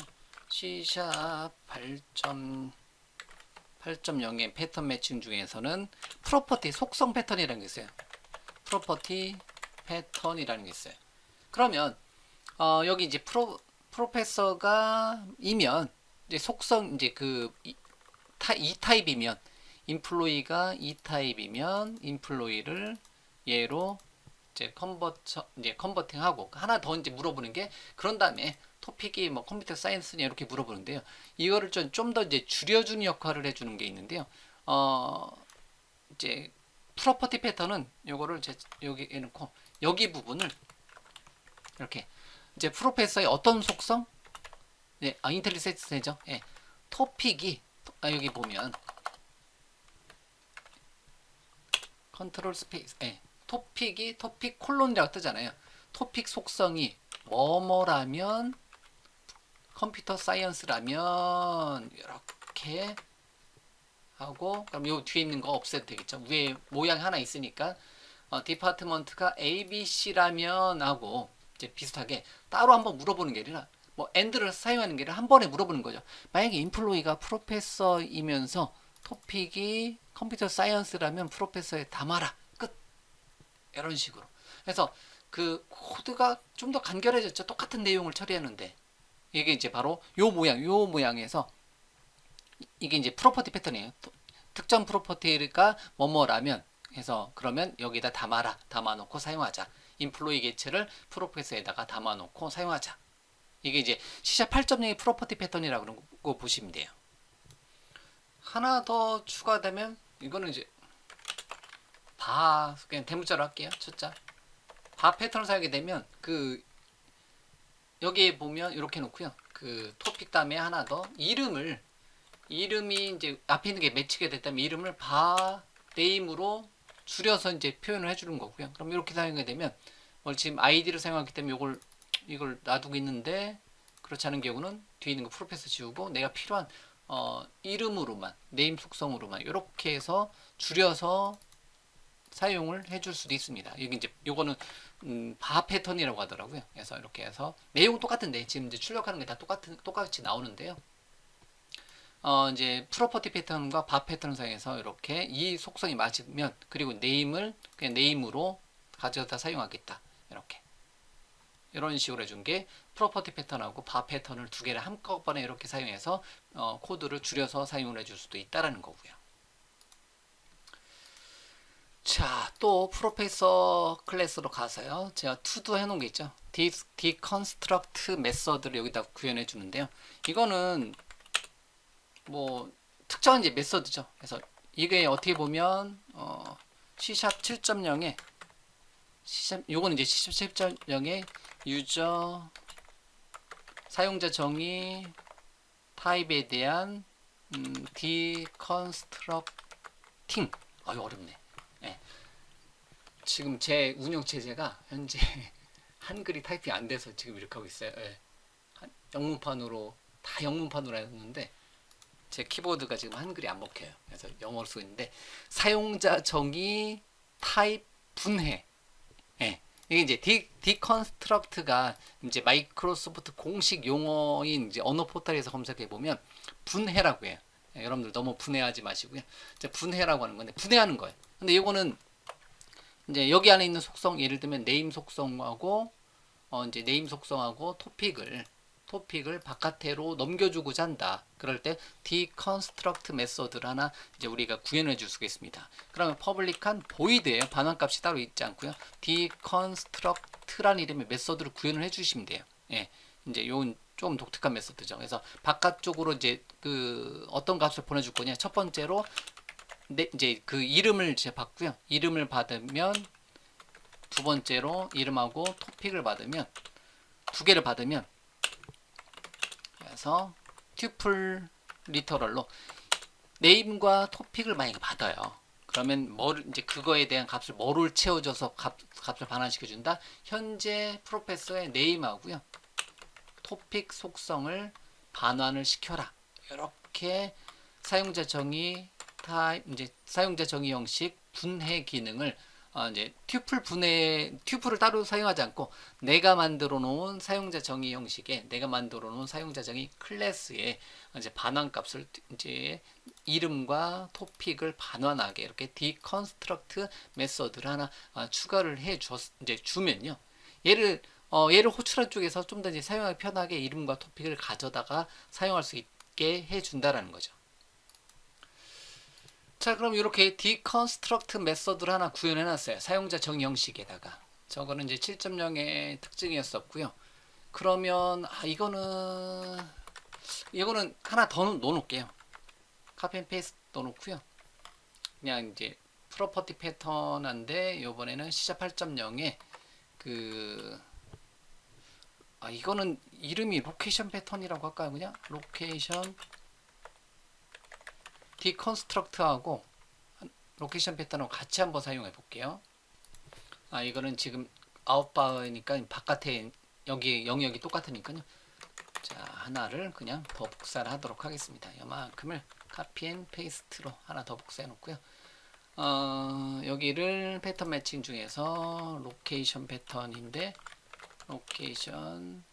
C# 8.0의 패턴 매칭 중에서는 프로퍼티 속성 패턴이라는 게 있어요. 프로퍼티 패턴이라는 게 있어요. 그러면 여기 이제 프로페서가 이면 이제 속성 이제 그 이 타입이면 인플로이가 이 타입이면 인플로이를 얘로 이제 컨버팅하고 하나 더 이제 물어보는 게 그런 다음에 토픽이 뭐 컴퓨터 사이언스냐 이렇게 물어보는데요. 이거를 좀 더 이제 줄여주는 역할을 해주는 게 있는데요. 이제 프로퍼티 패턴은 요거를 여기 해놓고 여기 부분을 이렇게 이제 프로페서의 어떤 속성? 네, 인텔리센스죠. 예, 토픽이 여기 보면 컨트롤 스페이스, 예, 토픽 콜론이라고 뜨잖아요. 토픽 속성이 뭐뭐라면 컴퓨터 사이언스라면 이렇게 하고 그럼 요 뒤에 있는 거 없애도 되겠죠. 위에 모양이 하나 있으니까 디파트먼트가 ABC라면 하고 이제 비슷하게 따로 한번 물어보는 게 아니라 뭐 AND를 사용하는 게 아니라 한 번에 물어보는 거죠. 만약에 인플로이가 프로페서이면서 토픽이 컴퓨터 사이언스라면 프로페서에 담아라. 끝. 이런 식으로. 그래서 그 코드가 좀 더 간결해졌죠. 똑같은 내용을 처리하는데 이게 이제 바로 요 모양에서 이게 이제 프로퍼티 패턴이에요. 특정 프로퍼티가 뭐뭐라면 해서 그러면 여기다 담아놓고 사용하자. 인플로이 개체를 프로페서에다가 담아놓고 사용하자. 이게 이제 C# 8.0의 프로퍼티 패턴이라고 그런 거 보시면 돼요. 하나 더 추가되면 이거는 이제 그냥 대문자로 할게요. 첫자 패턴을 사용하게 되면 그 여기에 보면 이렇게 놓고요. 그 토픽 다음에 하나 더 이름이 이제 앞에 있는 게 매치가 됐다면 이름을 네임으로 줄여서 이제 표현을 해주는 거고요. 그럼 이렇게 사용하게 되면 지금 아이디를 사용하기 때문에 이걸 놔두고 있는데 그렇지 않은 경우는 뒤에 있는 거 프로페서 지우고 내가 필요한 이름으로만 네임 속성으로만 이렇게 해서 줄여서 사용을 해줄 수도 있습니다. 여기 이제 요거는 패턴이라고 하더라고요. 그래서 이렇게 해서 내용은 똑같은데 지금 이제 출력하는 게 다 똑같이 나오는데요. 이제 프로퍼티 패턴과 패턴 사이에서 이렇게 이 속성이 맞으면 그리고 네임을 그냥 네임으로 가져다 사용하겠다. 이런 식으로 해준 게 프로퍼티 패턴하고 패턴을 두 개를 한꺼번에 이렇게 사용해서 코드를 줄여서 사용을 해줄 수도 있다라는 거고요. 자, 또 프로페서 클래스로 가서요. 제가 투도 해놓은 게 있죠. deconstruct 메서드를 여기다 구현해 주는데요. 이거는 뭐 특정한 이제 메서드죠. 그래서 이게 어떻게 보면 C# 7.0에 요거는 이제 C# 7.0의 유저 사용자 정의 타입에 대한 deconstructing 어렵네. 네. 지금 제 운영 체제가 현재 한글이 타이핑 안 돼서 지금 이렇게 하고 있어요. 네. 영문판으로 했는데 제 키보드가 지금 한글이 안 먹혀요. 그래서 영어로 쓰고 있는데 사용자 정의 타입 분해. 네. 이게 이제 디컨스트럭트가 이제 마이크로소프트 공식 용어인 이제 언어 포털에서 검색해 보면 분해라고 해요. 네, 여러분들 너무 분해하지 마시고요. 이제 분해라고 하는 건데 분해하는 거예요. 근데 이거는 이제 여기 안에 있는 속성 예를 들면 네임 속성하고 이제 네임 속성하고 토픽을 바깥으로 넘겨주고자 한다. 그럴 때 deconstruct 메서드를 하나 이제 우리가 구현해 줄 수가 있습니다. 그러면 public한 void예요. 반환값이 따로 있지 않고요. deconstruct라는 이름의 메서드를 구현을 해 주시면 돼요. 예. 이제 요건 좀 독특한 메서드죠. 그래서 바깥쪽으로 이제 그 어떤 값을 보내줄 거냐. 첫 번째로 이제 그 이름을 이제 받고요. 이름을 받으면 두 번째로 이름하고 토픽을 받으면 두 개를 받으면 그래서 튜플 리터럴로 네임과 토픽을 만약에 받아요. 그러면 이제 그거에 대한 값을 뭐를 채워줘서 값을 반환시켜 준다. 현재 프로페서의 네임하고요. 토픽 속성을 반환을 시켜라. 이렇게 사용자 정의 이제 사용자 정의 형식 분해 기능을 이제 튜플을 따로 사용하지 않고 내가 만들어 놓은 사용자 정의 형식에 내가 만들어 놓은 사용자 정의 클래스에 이제 반환값을 이제 이름과 토픽을 반환하게 이렇게 deconstruct 메서드를 하나 추가를 이제 주면요. 얘를 호출한 쪽에서 좀 더 이제 사용하기 편하게 이름과 토픽을 가져다가 사용할 수 있게 해 준다라는 거죠. 자, 그럼 이렇게 deconstruct 메서드를 하나 구현해 놨어요. 사용자 정의 형식에다가. 저거는 이제 7.0의 특징이었었고요. 그러면 이거는 하나 더 넣어놓을게요. 카피 앤 페이스트 넣어놓고요. 그냥 이제 프로퍼티 패턴인데 요번에는 C# 8.0에 이거는 이름이 로케이션 패턴이라고 할까요? 그냥 로케이션 디컨스트럭트하고 로케이션 패턴하고 같이 한번 사용해 볼게요. 이거는 지금 아웃바어니까 바깥에 여기 영역이 똑같으니까요. 자, 하나를 그냥 더 복사를 하도록 하겠습니다. 이만큼을 카피 앤 페이스트로 하나 더 복사해 놓고요. 여기를 패턴 매칭 중에서 로케이션 패턴인데 로케이션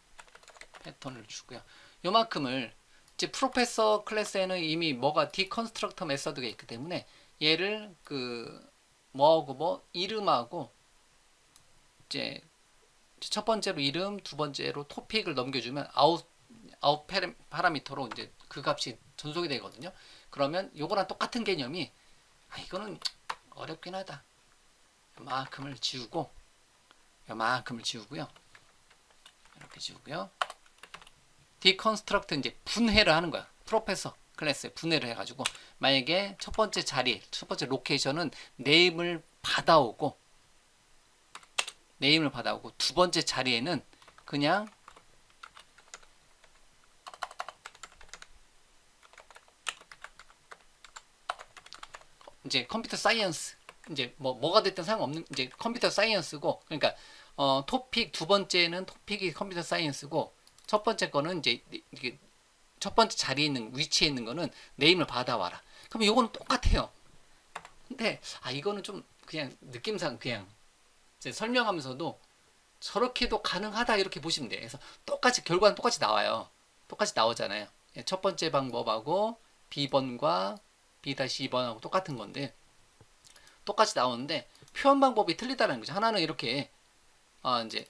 패턴을 주고요. 요만큼을 이제 프로페서 클래스에는 이미 뭐가 디컨스트럭터 메서드가 있기 때문에 얘를 뭐하고 이름하고 이제 첫 번째로 이름, 두 번째로 토픽을 넘겨주면 아웃 파라미터로 이제 그 값이 전송이 되거든요. 그러면 요거랑 똑같은 개념이 이거는 어렵긴 하다. 요만큼을 지우고 요만큼을 지우고요. 이렇게 지우고요. 디컨스트럭트 이제 분해를 하는 거야. 프로페서 클래스에 분해를 해가지고 만약에 첫 번째 로케이션은 네임을 받아오고 두 번째 자리에는 그냥 이제 컴퓨터 사이언스 이제 뭐가 됐든 상관없는 이제 컴퓨터 사이언스고 그러니까 토픽 두 번째는 토픽이 컴퓨터 사이언스고 첫 번째 거는 이제 이게 첫 번째 자리에 있는 위치에 있는 거는 네임을 받아와라. 그럼 요거는 똑같아요. 근데 이거는 좀 그냥 느낌상 그냥 이제 설명하면서도 저렇게도 가능하다 이렇게 보시면 돼요. 그래서 똑같이 결과는 똑같이 나와요. 똑같이 나오잖아요. 첫 번째 방법하고 B번과 B-2번하고 똑같은 건데 똑같이 나오는데 표현 방법이 틀리다는 거죠. 하나는 이렇게 이제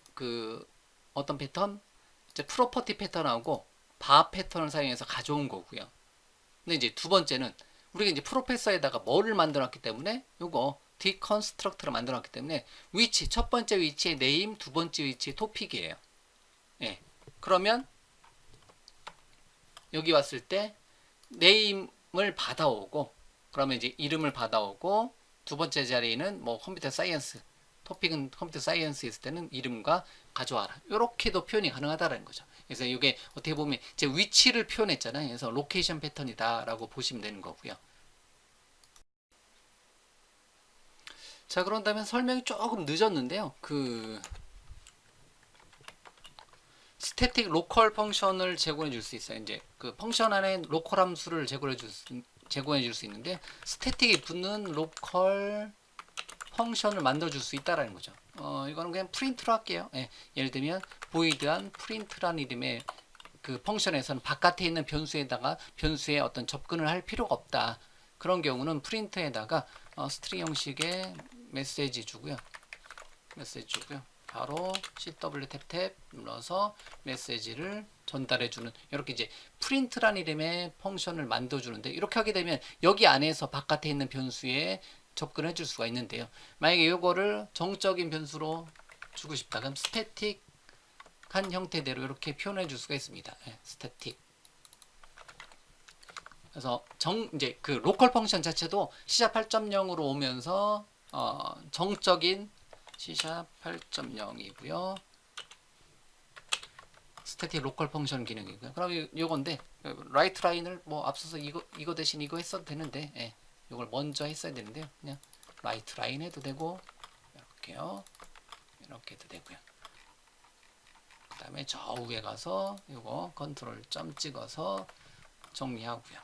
어떤 패턴 이제 프로퍼티 패턴하고 바 패턴을 사용해서 가져온 거고요. 근데 이제 두 번째는 우리가 이제 프로페서에다가 뭐를 만들었기 때문에 요거 디컨스트럭트를 만들었기 때문에 위치 첫 번째 위치의 네임 두 번째 위치의 토픽이에요. 예. 그러면 여기 왔을 때 네임을 받아오고 그러면 이제 이름을 받아오고 두 번째 자리에는 뭐 컴퓨터 사이언스 토픽은 컴퓨터 사이언스 있을 때는 이름과 가져와라. 이렇게도 표현이 가능하다는 거죠. 그래서 이게 어떻게 보면 제 위치를 표현했잖아요. 그래서 로케이션 패턴이다라고 보시면 되는 거고요. 자, 그런다면 설명이 조금 늦었는데요. 스태틱 로컬 펑션을 제공해 줄 수 있어요. 이제 그 펑션 안에 로컬 함수를 제공해 줄 수 있는데 스태틱이 붙는 로컬 펑션을 만들어 줄 수 있다라는 거죠. 이거는 그냥 프린트로 할게요. 예, 예를 들면 void한 print라는 이름의 그 펑션에서는 바깥에 있는 변수에다가 변수에 어떤 접근을 할 필요가 없다. 그런 경우는 프린트에다가 스트링 형식의 메시지 주고요. 바로 CW 탭탭 눌러서 메시지를 전달해주는 이렇게 이제 프린트라는 이름의 펑션을 만들어주는데 이렇게 하게 되면 여기 안에서 바깥에 있는 변수에 접근해 줄 수가 있는데요. 만약에 이거를 정적인 변수로 주고 싶다. 그럼 스태틱한 형태대로 이렇게 표현해 줄 수가 있습니다. 네, 스태틱. 그래서 이제 그 로컬 펑션 자체도 C# 8.0으로 오면서 정적인 C# 8.0이고요. 스태틱 로컬 펑션 기능이고요. 그럼 요건데 라이트 라인을 앞서서 이거 대신 이거 했어도 되는데 예, 요걸 먼저 했어야 되는데요. 그냥 라이트 라인 해도 되고 이렇게요. 이렇게 해도 되고요. 그 다음에 저 위에 가서 요거 컨트롤 점 찍어서 정리하고요.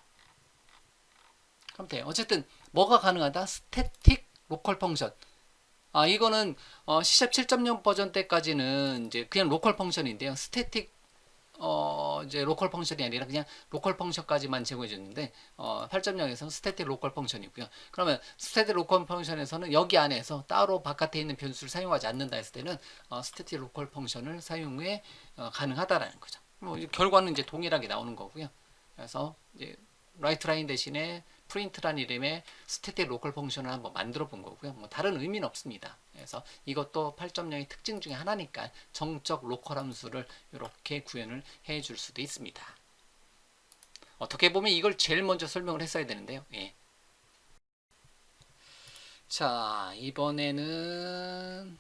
그럼 돼요. 어쨌든 뭐가 가능하다? 스태틱 로컬 펑션. 이거는 C# 7.0 버전 때까지는 이제 그냥 로컬 펑션인데요. 스태틱 이제 로컬 펑션이 아니라 그냥 로컬 펑션까지만 제공해 줬는데 8.0에서는 스태틱 로컬 펑션이고요. 그러면 스태틱 로컬 펑션에서는 여기 안에서 따로 바깥에 있는 변수를 사용하지 않는다 했을 때는 스태틱 로컬 펑션을 사용해 가능하다라는 거죠. 결과는 이제 동일하게 나오는 거고요. 그래서 이제 라이트 라인 대신에 프린트란 이름의 스태틱 로컬 펑션을 한번 만들어 본 거고요. 다른 의미는 없습니다. 그래서 이것도 8.0의 특징 중에 하나니까 정적 로컬 함수를 이렇게 구현을 해 줄 수도 있습니다. 어떻게 보면 이걸 제일 먼저 설명을 했어야 되는데요. 예. 자, 이번에는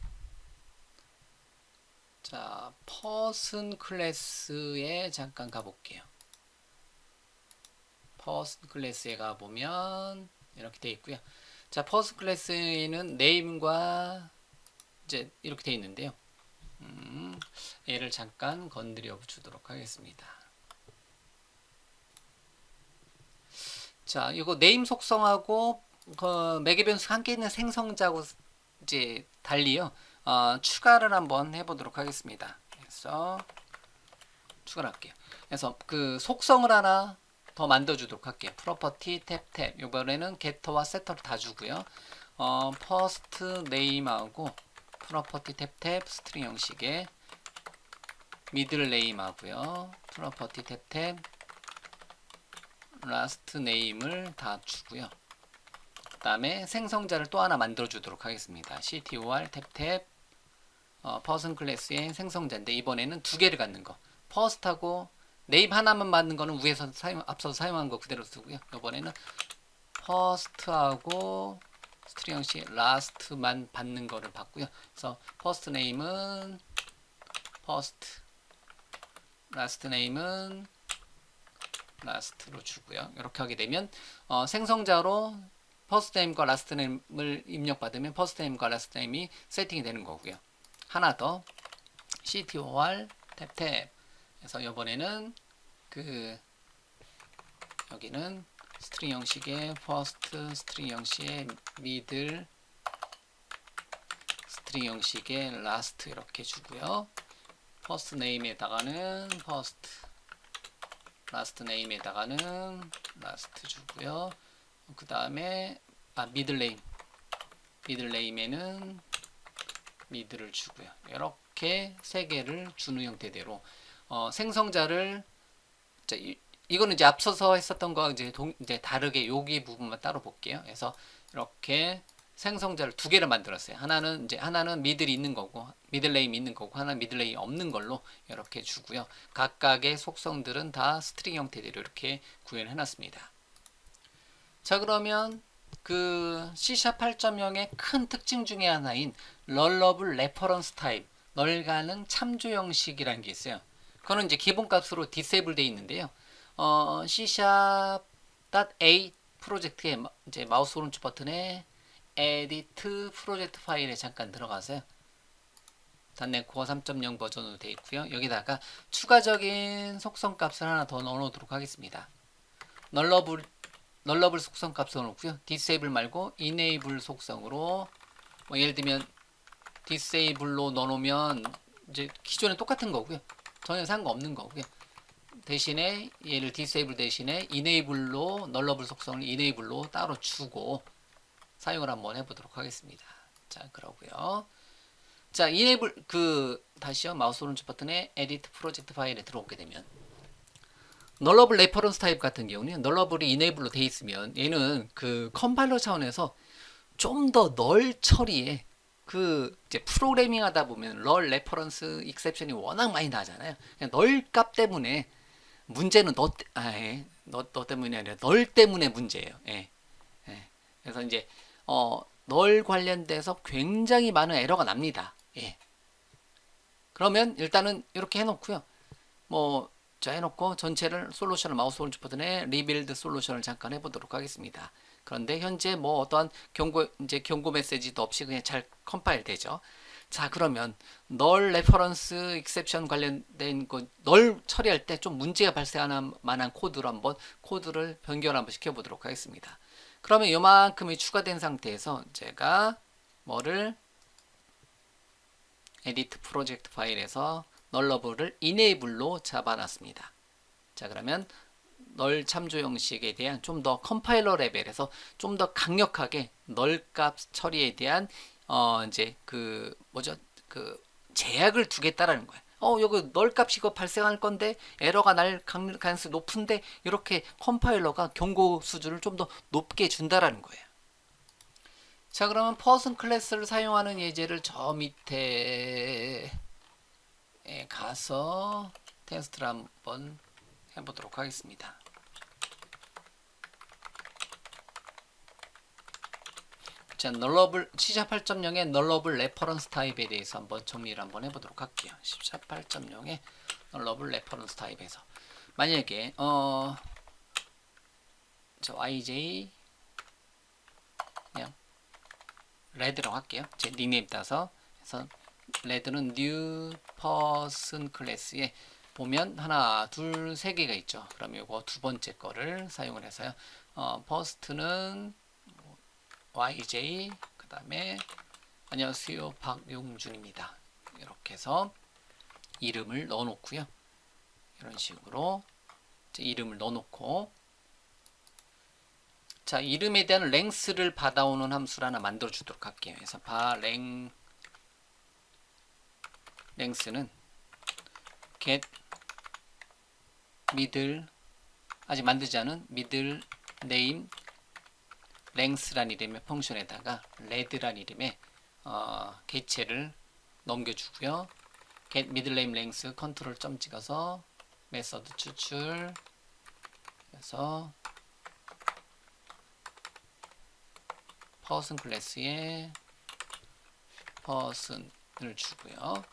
자, 퍼슨 클래스에 잠깐 가볼게요. 퍼슨 클래스에 가보면 이렇게 되어 있고요. 자, 퍼슨 클래스에는 네임과 이제 이렇게 되어 있는데요. 얘를 잠깐 건드려 주도록 하겠습니다. 자, 이거 네임 속성하고 매개 변수 함께 있는 생성자하고 이제 달리요. 추가를 한번 해보도록 하겠습니다. 그래서 추가를 할게요. 그래서 그 속성을 하나 더 만들어주도록 할게요. 프로퍼티 탭 이번에는 get와 setter를 다 주고요. first name하고 프로퍼티 탭 스트링 형식의 middle name 하고요. 프로퍼티 탭 last name을 다 주고요. 그 다음에 생성자를 또 하나 만들어 주도록 하겠습니다. ctor 탭 person 클래스의 생성자인데 이번에는 두 개를 갖는 거. first하고 네임 하나만 받는 거는 위에서 앞서서 사용한 거 그대로 쓰고요. 이번에는 first하고 스트링 형식 last만 받는 거를 받고요. 그래서 first name은 first, last name은 last로 주고요. 이렇게 하게 되면 생성자로 first name과 last name을 입력받으면 first name과 last name이 세팅이 되는 거고요. 하나 더 ctor 탭 그래서 이번에는 그 여기는 스트링 형식의 first, 스트링 형식의 middle, 스트링 형식의 last 이렇게 주고요. first name에다가는 first, last name에다가는 last 주고요. 그 다음에 middle name에는 middle을 주고요. 이렇게 세 개를 주는 형태대로 생성자를 이거는 이제 앞서서 했었던 거와 이제 다르게 여기 부분만 따로 볼게요. 그래서 이렇게 생성자를 두 개를 만들었어요. 하나는 미들이 있는 거고, 미들 네임이 있는 거고, 하나는 미들 네임이 없는 걸로 이렇게 주고요. 각각의 속성들은 다 스트링 형태대로 이렇게 구현해 놨습니다. 자, 그러면 그 C# 8.0의 큰 특징 중에 하나인 럴러블 레퍼런스 타입, 널 가능 참조 형식이라는 게 있어요. 그거는 이제 기본값으로 디세이블 되어 있는데요. C#.A 프로젝트에 이제 마우스 오른쪽 버튼에 에디트 프로젝트 파일에 잠깐 들어가세요. .NET Core 3.0 버전으로 되어 있고요. 여기다가 추가적인 속성 값을 하나 더 넣어놓도록 하겠습니다. 널러블 속성 값을 넣고요. 디세이블 말고 이네이블 속성으로 뭐 예를 들면 디세이블로 넣어놓으면 이제 기존에 똑같은 거고요. 전혀 상관없는 거고요. 대신에 얘를 디세이블 대신에 이네이블로 널러블 속성을 이네이블로 따로 주고 사용을 한번 해보도록 하겠습니다. 자, 그러고요. 자, 이네이블 다시요. 마우스 오른쪽 버튼에 에디트 프로젝트 파일에 들어오게 되면 널러블 레퍼런스 타입 같은 경우는 널러블이 이네이블로 돼 있으면 얘는 그 컴파일러 차원에서 좀 더 널 처리에 이제 프로그래밍 하다 보면 널 레퍼런스 익셉션이 워낙 많이 나잖아요. 널 값 때문에 문제는 너 때문이 아니라 널 때문에 문제예요. 예. 예. 그래서 이제 널 관련돼서 굉장히 많은 에러가 납니다. 예. 그러면 일단은 이렇게 해놓고요. 자, 해놓고 전체를 솔루션을 마우스 오른쪽 버튼에 리빌드 솔루션을 잠깐 해보도록 하겠습니다. 그런데 현재 어떠한 경고 메시지도 없이 그냥 잘 컴파일 되죠. 자, 그러면 널 레퍼런스 익셉션 관련된 널 처리할 때 좀 문제가 발생하는 만한 코드를 변경을 한번 시켜보도록 하겠습니다. 그러면 요만큼이 추가된 상태에서 제가 에디트 프로젝트 파일에서 널러블을 이네이블로 잡아놨습니다. 자, 그러면 널 참조 형식에 대한 좀 더 컴파일러 레벨에서 좀 더 강력하게 널 값 처리에 대한 이제 제약을 두겠다라는 거예요. 여기 널 값이 이거 발생할 건데 에러가 날 가능성이 높은데 이렇게 컴파일러가 경고 수준을 좀 더 높게 준다라는 거예요. 자, 그러면 퍼슨 클래스를 사용하는 예제를 저 밑에 가서 테스트를 한번 해보도록 하겠습니다. 자, 널러블 C# 8.0의 널러블 레퍼런스 타입에 대해서 한번 정리를 한번 해보도록 할게요. C# 8.0의 널러블 레퍼런스 타입에서 만약에 저 yj 그냥 레드라고 할게요. 제 닉네임 따서 그래서 레드는 new person 클래스에 보면 하나, 둘, 세 개가 있죠. 그럼 이거 두 번째 거를 사용을 해서요. first는 yj 그 다음에 안녕하세요 박용준입니다. 이렇게 해서 이름을 넣어 놓고요. 이런 식으로 이름을 넣어 놓고 자, 이름에 대한 랭스를 받아오는 함수를 하나 만들어 주도록 할게요. 그래서 랭스는 get middle 아직 만들지 않은 middle name 랭스란 이름의 펑션에다가 red란 이름의 객체를 넘겨주고요. get middle name length 컨트롤 점 찍어서 메서드 추출 그래서 person 클래스에 person을 주고요.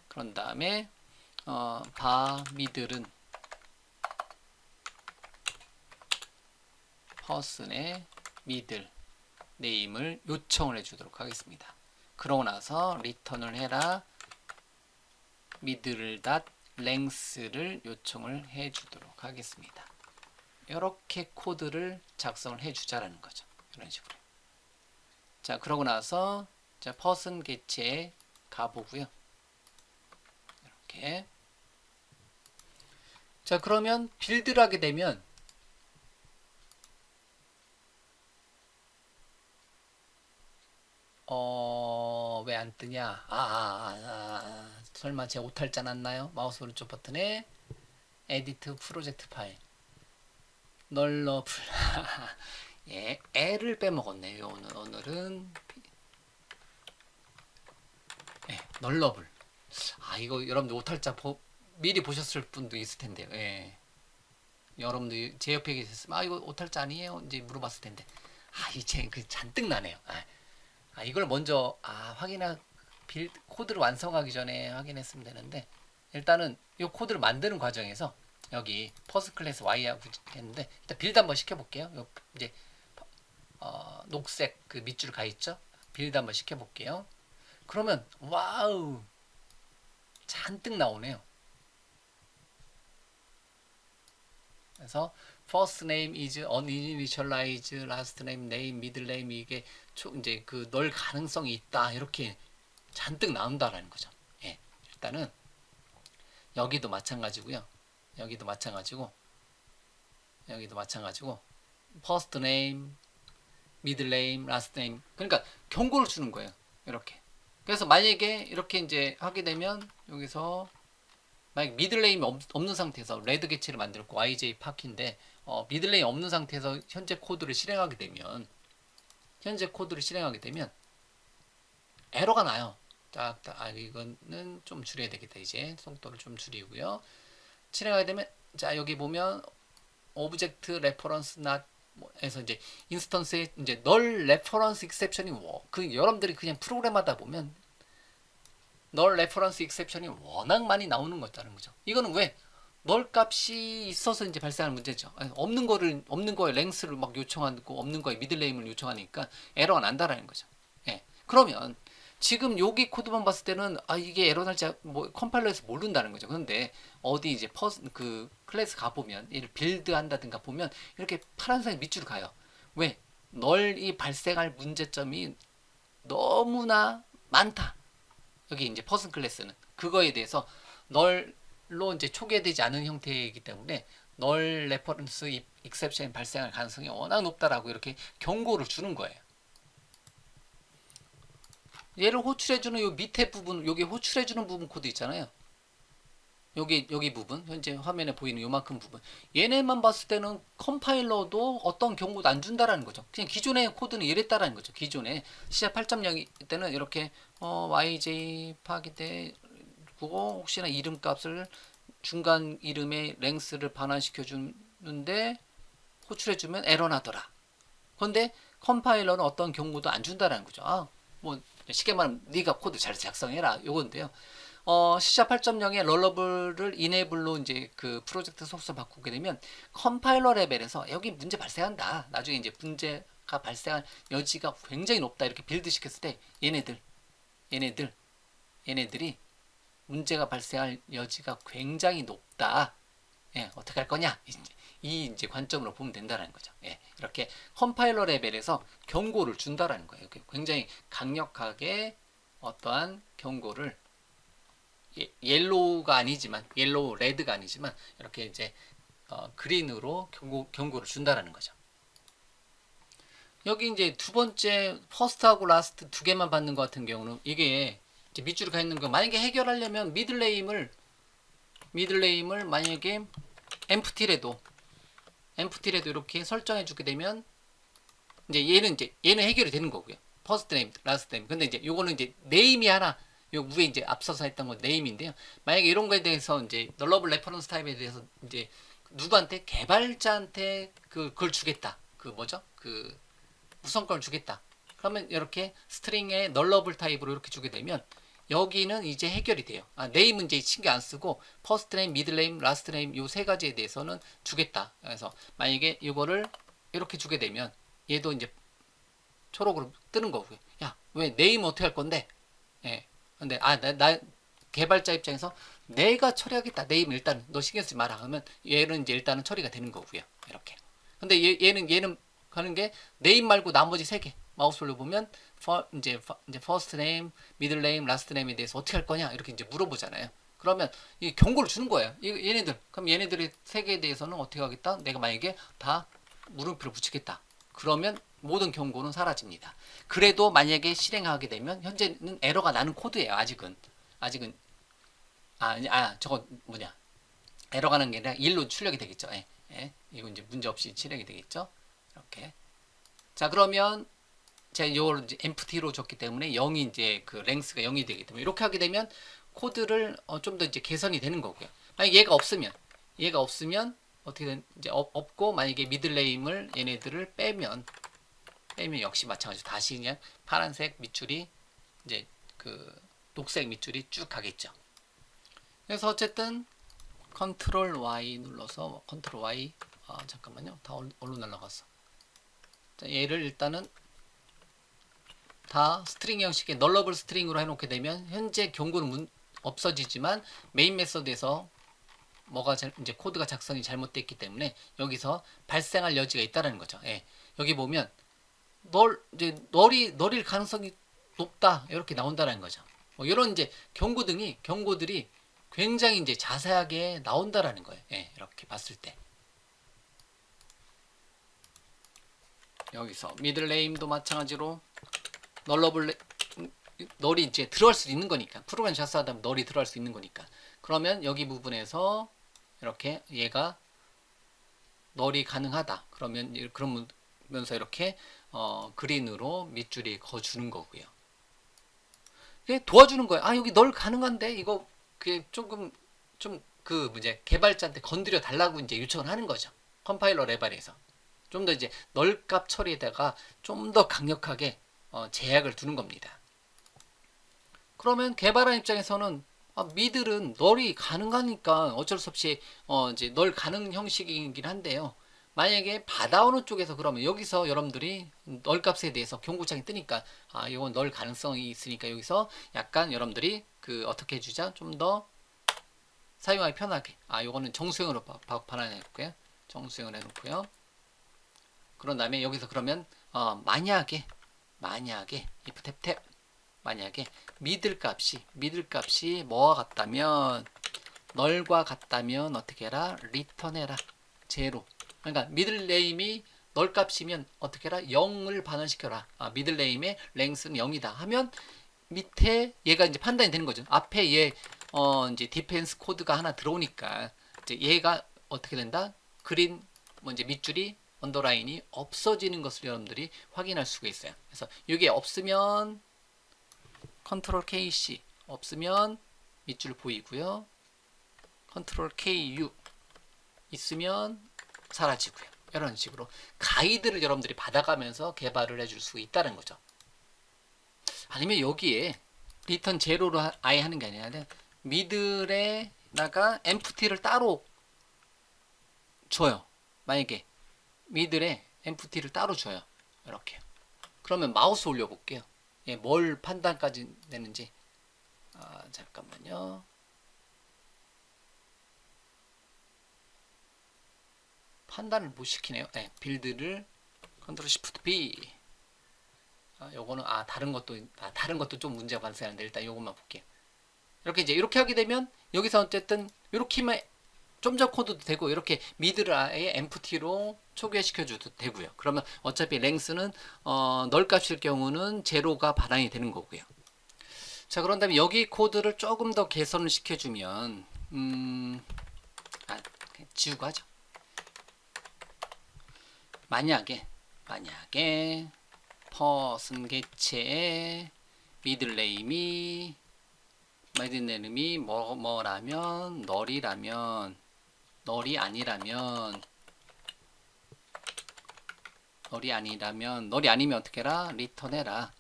그런 다음에 middle은 person의 middle 네임을 요청을 해주도록 하겠습니다. 그러고 나서 return을 해라 middle length를 요청을 해주도록 하겠습니다. 이렇게 코드를 작성을 해주자라는 거죠. 이런 식으로. 자, 그러고 나서 자, person 객체에 가보고요. 이렇게. 자, 그러면 빌드를 하게 되면 왜 안 뜨냐? 설마 제 오탈자 났나요? 마우스 오른쪽 버튼에 에디트 프로젝트 파일 널러블 예, L을 빼먹었네요. 오늘은 예, 널러블. 이거 여러분들 오탈자 미리 보셨을 분도 있을 텐데요. 예. 여러분들 제 옆에 계셨으면 이거 오탈자 아니에요? 이제 물어봤을 텐데 이제 그 잔뜩 나네요. 이걸 먼저 빌드 코드를 완성하기 전에 확인했으면 되는데 일단은 이 코드를 만드는 과정에서 여기 퍼스트 클래스 Y하고 했는데 일단 빌드 한번 시켜볼게요. 이제 녹색 그 밑줄 가 있죠? 빌드 한번 시켜볼게요. 그러면 와우 잔뜩 나오네요. 그래서 first name is uninitialized, last name, name, middle name 이게 이제 그 널 가능성이 있다 이렇게 잔뜩 나온다라는 거죠. 예, 일단은 여기도 마찬가지고요. 여기도 마찬가지고 first name, middle name, last name 그러니까 경고를 주는 거예요. 이렇게. 그래서 만약에 이렇게 이제 하게 되면 여기서 만약 미들네임이 없는 상태에서 레드 객체를 만들었고 yj 파키인데 미들네임이 없는 상태에서 현재 코드를 실행하게 되면 에러가 나요. 이거는 좀 줄여야 되겠다. 이제 속도를 좀 줄이고요. 실행하게 되면 자 여기 보면 오브젝트 레퍼런스 not 에서 이제 인스턴스에 이제 널 레퍼런스 익셉션이 여러분들이 그냥 프로그램 하다 보면 널 레퍼런스 익셉션이 워낙 많이 나오는 거다는 거죠. 이거는 왜? 널 값이 있어서 이제 발생하는 문제죠. 없는 거에 랭스를 막 요청하고 없는 거에 미들네임을 요청하니까 에러가 난다라는 거죠. 예. 그러면 지금 여기 코드만 봤을 때는 이게 에러 날지 컴파일러에서 모른다는 거죠. 그런데 어디 이제 그 클래스 가 보면 얘를 빌드 한다든가 보면 이렇게 파란색 밑줄 가요. 왜? 널이 발생할 문제점이 너무나 많다. 여기 이제 퍼슨 클래스는 그거에 대해서 널로 이제 초기화되지 않은 형태이기 때문에 널 레퍼런스 익셉션 발생할 가능성이 워낙 높다라고 이렇게 경고를 주는 거예요. 얘를 호출해주는 요 밑에 부분, 여기 호출해주는 부분 코드 있잖아요. 여기 부분 현재 화면에 보이는 요만큼 부분 얘네만 봤을 때는 컴파일러도 어떤 경고도 안 준다라는 거죠. 그냥 기존의 코드는 이랬다라는 거죠. 기존에 C# 8.0 때는 이렇게 YJ 파기되고 혹시나 이름값을 중간 이름의 랭스를 반환시켜 주는데 호출해주면 에러 나더라. 그런데 컴파일러는 어떤 경고도 안 준다라는 거죠. 뭐 쉽게 말하면 네가 코드 잘 작성해라 요건데요. C# 8.0의 럴러블을 이네이블로 이제 그 프로젝트 소스 바꾸게 되면 컴파일러 레벨에서 여기 문제 발생한다. 나중에 이제 문제가 발생할 여지가 굉장히 높다. 이렇게 빌드 시켰을 때 얘네들이 문제가 발생할 여지가 굉장히 높다. 예, 어떻게 할 거냐? 이 이제 관점으로 보면 된다는 거죠. 예, 이렇게 컴파일러 레벨에서 경고를 준다라는 거예요. 굉장히 강력하게 어떠한 경고를 옐로우가 아니지만 옐로우 레드가 아니지만 이렇게 이제 그린으로 경고를 준다라는 거죠. 여기 이제 두 번째 퍼스트하고 라스트 두 개만 받는 것 같은 경우는 이게 이제 밑줄이 가 있는 거 만약에 해결하려면 미들네임을 만약에 empty라도 이렇게 설정해 주게 되면 이제 얘는 해결이 되는 거고요. 퍼스트 네임, 라스트 네임. 근데 이제 요거는 이제 네임이 하나 요 위에 이제 앞서서 했던 건 네임인데요. 만약에 이런 거에 대해서 이제 널러블 레퍼런스 타입에 대해서 이제 누구한테 개발자한테 그걸 주겠다. 그 뭐죠? 그 우선권을 주겠다. 그러면 이렇게 스트링의 널러블 타입으로 이렇게 주게 되면 여기는 이제 해결이 돼요. 네임은 이제 신경 안 쓰고 퍼스트 네임, 미들 네임, 라스트 네임 요 세 가지에 대해서는 주겠다. 그래서 만약에 이거를 이렇게 주게 되면 얘도 이제 초록으로 뜨는 거고요. 야, 왜 네임 어떻게 할 건데? 예. 근데 나 개발자 입장에서 내가 처리하겠다. 네임 일단 너 신경 쓰지 마라. 그러면 얘는 이제 일단은 처리가 되는 거고요. 이렇게. 근데 얘는 가는 게 네임 말고 나머지 세 개. 마우스로 보면 이제 퍼스트 네임, 미들 네임, 라스트 네임에 대해서 어떻게 할 거냐 이렇게 이제 물어보잖아요. 그러면 이 경고를 주는 거예요. 얘네들 그럼 얘네들의 세 개에 대해서는 어떻게 하겠다? 내가 만약에 다 물음표를 붙이겠다. 그러면 모든 경고는 사라집니다. 그래도 만약에 실행하게 되면 현재는 에러가 나는 코드예요. 아직은 저거 뭐냐 에러가 나는 게 아니라 1로 출력이 되겠죠. 이거 이제 문제 없이 실행이 되겠죠. 이렇게. 자 그러면 제가 이걸 이제 empty로 줬기 때문에 0이 이제 그 랭스가 0이 되기 때문에 이렇게 하게 되면 코드를 좀 더 이제 개선이 되는 거고요. 만약 얘가 없으면 어떻게 이제 없고 만약에 미들네임을 얘네들을 빼면 역시 마찬가지로 다시 그냥 파란색 밑줄이 이제 그 녹색 밑줄이 쭉 가겠죠. 그래서 어쨌든 컨트롤 Y 눌러서 컨트롤 Y 잠깐만요. 다 얼로 날라갔어. 자, 얘를 일단은 다 스트링 형식의 널러블 스트링으로 해놓게 되면 현재 경고는 없어지지만 메인 메서드에서 뭐가 이제 코드가 작성이 잘못됐기 때문에 여기서 발생할 여지가 있다는 거죠. 예. 여기 보면 널일 가능성이 높다 이렇게 나온다는 거죠. 이런 이제 경고들이 굉장히 이제 자세하게 나온다라는 거예요. 예, 이렇게 봤을 때 여기서 미들 네임도 마찬가지로 널이 이제 들어갈 수 있는 거니까 프로그램 작성하다 보면 널이 들어갈 수 있는 거니까 그러면 여기 부분에서 이렇게 얘가 널이 가능하다 그러면서 이렇게 그린으로 밑줄이 거주는 거고요. 도와주는 거예요. 여기 널 가능한데 이거 그게 조금 좀 그 뭐냐 개발자한테 건드려 달라고 이제 요청을 하는 거죠. 컴파일러 레벨에서 좀 더 이제 널값 처리에다가 좀 더 강력하게 제약을 두는 겁니다. 그러면 개발한 입장에서는 미들은 널이 가능하니까 어쩔 수 없이 이제 널 가능 형식이긴 한데요. 만약에 받아오는 쪽에서 그러면 여기서 여러분들이 널 값에 대해서 경고창이 뜨니까 이건 널 가능성이 있으니까 여기서 약간 여러분들이 그 어떻게 해주자 좀 더 사용하기 편하게 요거는 정수형으로 반환해놓고요. 정수형을 해놓고요. 그런 다음에 여기서 그러면 만약에 if 탭 만약에 미들 값이 뭐와 같다면 널과 같다면 어떻게 해라? 리턴해라. 제로. 그러니까 미들 네임이 널 값이면 어떻게 해라? 0을 반환시켜라. 미들 네임의 랭스는 0이다 하면 밑에 얘가 이제 판단이 되는 거죠. 앞에 얘 이제 디펜스 코드가 하나 들어오니까 이제 얘가 어떻게 된다? 그린 뭐 이제 밑줄이 언더라인이 없어지는 것을 여러분들이 확인할 수가 있어요. 그래서 이게 없으면 컨트롤 KC 없으면 밑줄 보이고요. 컨트롤 KU 있으면 사라지고요. 이런 식으로 가이드를 여러분들이 받아가면서 개발을 해줄 수 있다는 거죠. 아니면 여기에 리턴 제로로 아예 하는 게 아니라 미들에다가 empty를 따로 줘요. 만약에 미들에 empty를 따로 줘요. 이렇게. 그러면 마우스 올려볼게요. 예, 뭘 판단까지 내는지. 잠깐만요. 판단을 못 시키네요. 네, 빌드를 컨트롤 시프트 B. 요거는 다른 것도 좀 문제가 발생하는데 일단 요것만 볼게요. 이렇게 이제 이렇게 하게 되면 여기서 어쨌든 이렇게만 좀 전 코드도 되고 이렇게 미드를 아예 empty로 초기화시켜 줘도 되고요. 그러면 어차피 랭스는 널 값일 경우는 제로가 반환이 되는 거고요. 자, 그런 다음에 여기 코드를 조금 더 개선을 시켜주면 지우고 하죠. 만약에 퍼슨 개체의 미들네임이 뭐라면 널이 아니면 어떻게 해라? 리턴해라.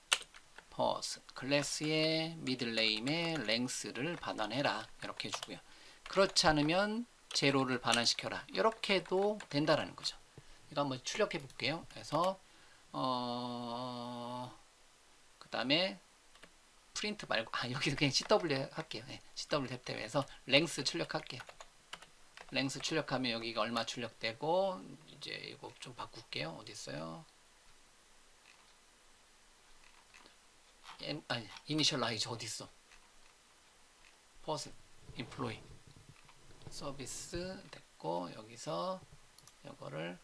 퍼슨 클래스의 미들네임의 랭스를 반환해라. 이렇게 해주고요. 그렇지 않으면 제로를 반환시켜라. 이렇게 해도 된다라는 거죠. 이거 한번 출력해 볼게요. 그래서 그 다음에 프린트 말고 여기서 그냥 CW 할게요. 네, CW 탭탭에서 랭스 출력할게요. 랭스 출력하면 여기가 얼마 출력되고 이제 이거 좀 바꿀게요. 어디 있어요? 이니셜라이즈 어디 있어? 퍼슨 인플로이 서비스 됐고 여기서 이거를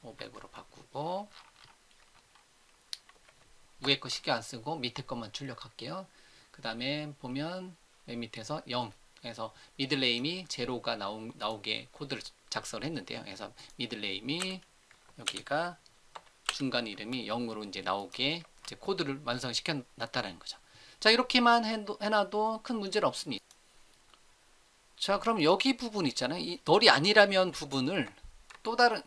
500으로 바꾸고 위에 거 신경 안 쓰고 밑에 것만 출력할게요. 그 다음에 보면 맨 밑에서 0 그래서 미들네임이 제로가 나오게 코드를 작성을 했는데요. 그래서 미들네임이 여기가 중간 이름이 0으로 이제 나오게 이제 코드를 완성시켜 놨다는 거죠. 자, 이렇게만 해놔도 큰 문제는 없습니다. 자, 그럼 여기 부분 있잖아요. 이 널이 아니라면 부분을 또 다른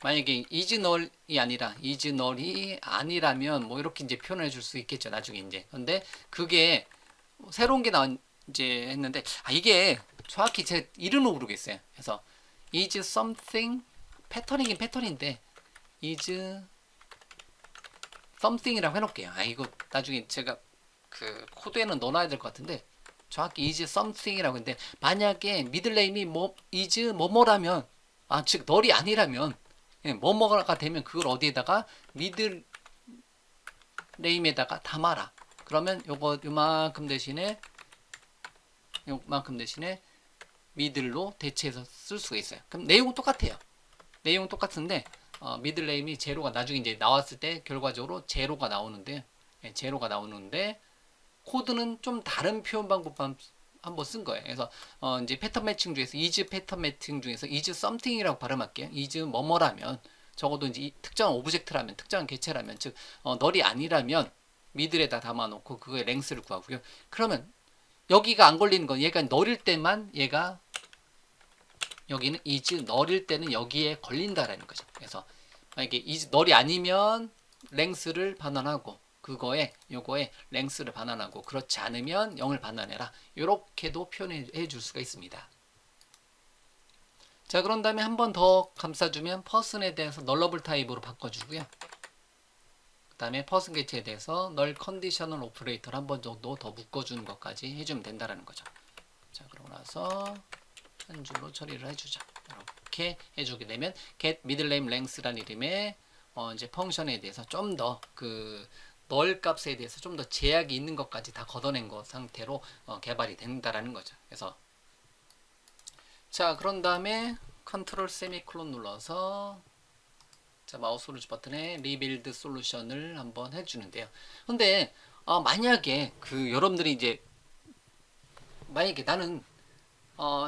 만약에 is null이 아니라면 뭐 이렇게 이제 표현해 줄 수 있겠죠. 나중에 이제. 근데 그게 새로운 게 이제 했는데 이게 정확히 제 이름을 모르겠어요. 그래서 is something 패턴이긴 패턴인데 is something이라고 해놓을게요. 이거 나중에 제가 그 코드에는 넣어놔야 될 것 같은데 정확히 is something이라고 했는데 만약에 미들네임이 is 뭐뭐라면 즉 널이 아니라면 뭐뭐가 되면 그걸 어디에다가 미들 네임에다가 담아라. 그러면 요만큼 대신에 미들로 대체해서 쓸 수가 있어요. 그럼 내용은 똑같아요. 내용은 똑같은데 미들 네임이 제로가 나중에 이제 나왔을 때 결과적으로 제로가 나오는데 코드는 좀 다른 표현 방법 한번 쓴 거예요. 그래서 이제 패턴 매칭 중에서 is 패턴 매칭 중에서 is something이라고 발음할게요. is 뭐뭐라면 적어도 이제 특정한 오브젝트라면 특정한 개체라면 즉 널이 아니라면 미들에다 담아놓고 그거의 랭스를 구하고요. 그러면 여기가 안 걸리는 건 얘가 널일 때만 얘가 여기는 is 널일 때는 여기에 걸린다라는 거죠. 그래서 만약에 is 널이 아니면 랭스를 반환하고 요거에 랭스를 반환하고 그렇지 않으면 0을 반환해라. 이렇게도 표현해 줄 수가 있습니다. 자, 그런 다음에 한 번 더 감싸주면 퍼슨에 대해서 널러블 타입으로 바꿔주고요. 그 다음에 퍼슨 개체에 대해서 널 컨디셔널 오퍼레이터를 한 번 정도 더 묶어주는 것까지 해주면 된다는 거죠. 자, 그러고 나서 한 줄로 처리를 해주죠. 이렇게 해주게 되면 get middlename length라는 이름의 이제 펑션에 대해서 좀 더 널 값에 대해서 좀 더 제약이 있는 것까지 다 걷어낸 것 상태로 개발이 된다라는 거죠. 그래서 자, 그런 다음에 컨트롤 세미콜론 눌러서 자, 마우스 오른쪽 버튼에 리빌드 솔루션을 한번 해주는데요. 근데 만약에 여러분들이 이제 만약에 나는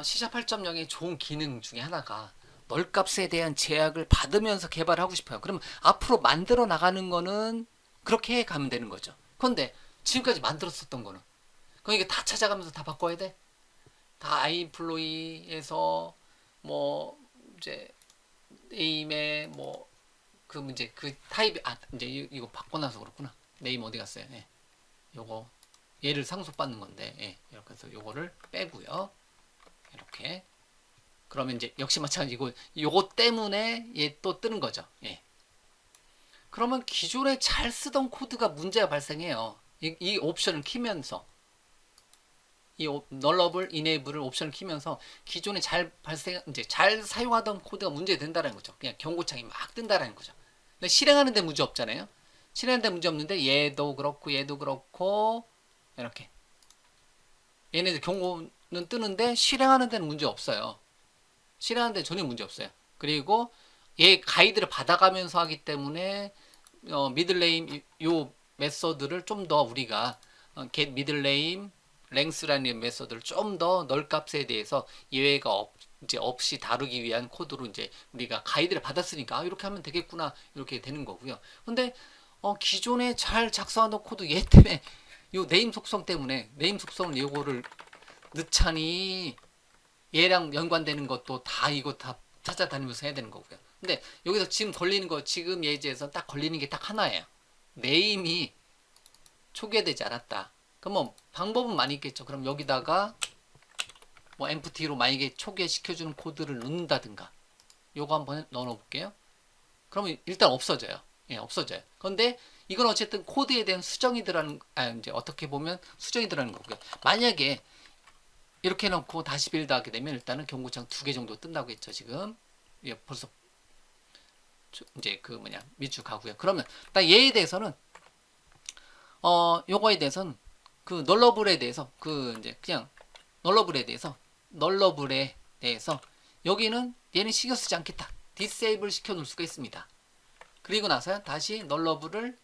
C# 8.0의 좋은 기능 중에 하나가 널값에 대한 제약을 받으면서 개발하고 싶어요. 그럼 앞으로 만들어 나가는 거는 그렇게 해 가면 되는 거죠. 그런데 지금까지 만들었었던 거는 그럼 이게 다 찾아가면서 다 바꿔야 돼? 다 아이엠플로이에서 뭐 이제 네임에 뭐 그 문제 그 타입 이제 이거 바꿔놔서 그렇구나. 네임 어디 갔어요? 예. 요거 얘를 상속받는 건데 예. 이렇게 해서 요거를 빼고요. 이렇게 그러면 이제 역시 마찬가지고 요거 때문에 얘 또 뜨는 거죠. 예. 그러면 기존에 잘 쓰던 코드가 문제가 발생해요. 이 옵션을 키면서 이 널러블 이네이블을 옵션을 키면서 기존에 이제 잘 사용하던 코드가 문제된다는 거죠. 그냥 경고창이 막 뜬다는 거죠. 근데 실행하는 데 문제 없잖아요. 실행하는 데 문제 없는데 얘도 그렇고 이렇게 얘네들 경고는 뜨는데 실행하는 데는 문제 없어요. 실행하는 데 전혀 문제 없어요. 그리고 얘 가이드를 받아가면서 하기 때문에 미들네임 요 메서드를 좀 더 우리가 get middlename length라는 메서드를 좀 더 널값에 대해서 예외가 이제 없이 다루기 위한 코드로 이제 우리가 가이드를 받았으니까 이렇게 하면 되겠구나 이렇게 되는 거고요. 근데 기존에 잘 작성하던 코드 얘 때문에 요 네임 속성 때문에 네임 속성을 요거를 넣자니 얘랑 연관되는 것도 다 이거 다 찾아다니면서 해야 되는 거고요. 근데 여기서 지금 걸리는 거 지금 예제에서 딱 걸리는 게 딱 하나예요. 네임이 초기화되지 않았다. 그럼 뭐 방법은 많이 있겠죠. 그럼 여기다가 뭐 empty로 만약에 초기화 시켜주는 코드를 넣는다든가 요거 한번 넣어볼게요. 그러면 일단 없어져요. 예, 없어져요. 그런데 이건 어쨌든 코드에 대한 수정이 들어가는 이제 어떻게 보면 수정이 들어가는 거고요. 만약에 이렇게 해놓고 다시 빌드하게 되면 일단은 경고창 2개 정도 뜬다고 했죠. 지금 예, 벌써 이제 밑줄 가고요. 그러면 딱 얘에 대해서는 요거에 대해서는 널러블에 대해서 이제 그냥 널러블에 대해서 여기는 얘는 신경 쓰지 않겠다. 디세이블 시켜 놓을 수가 있습니다. 그리고 나서 다시 널러블을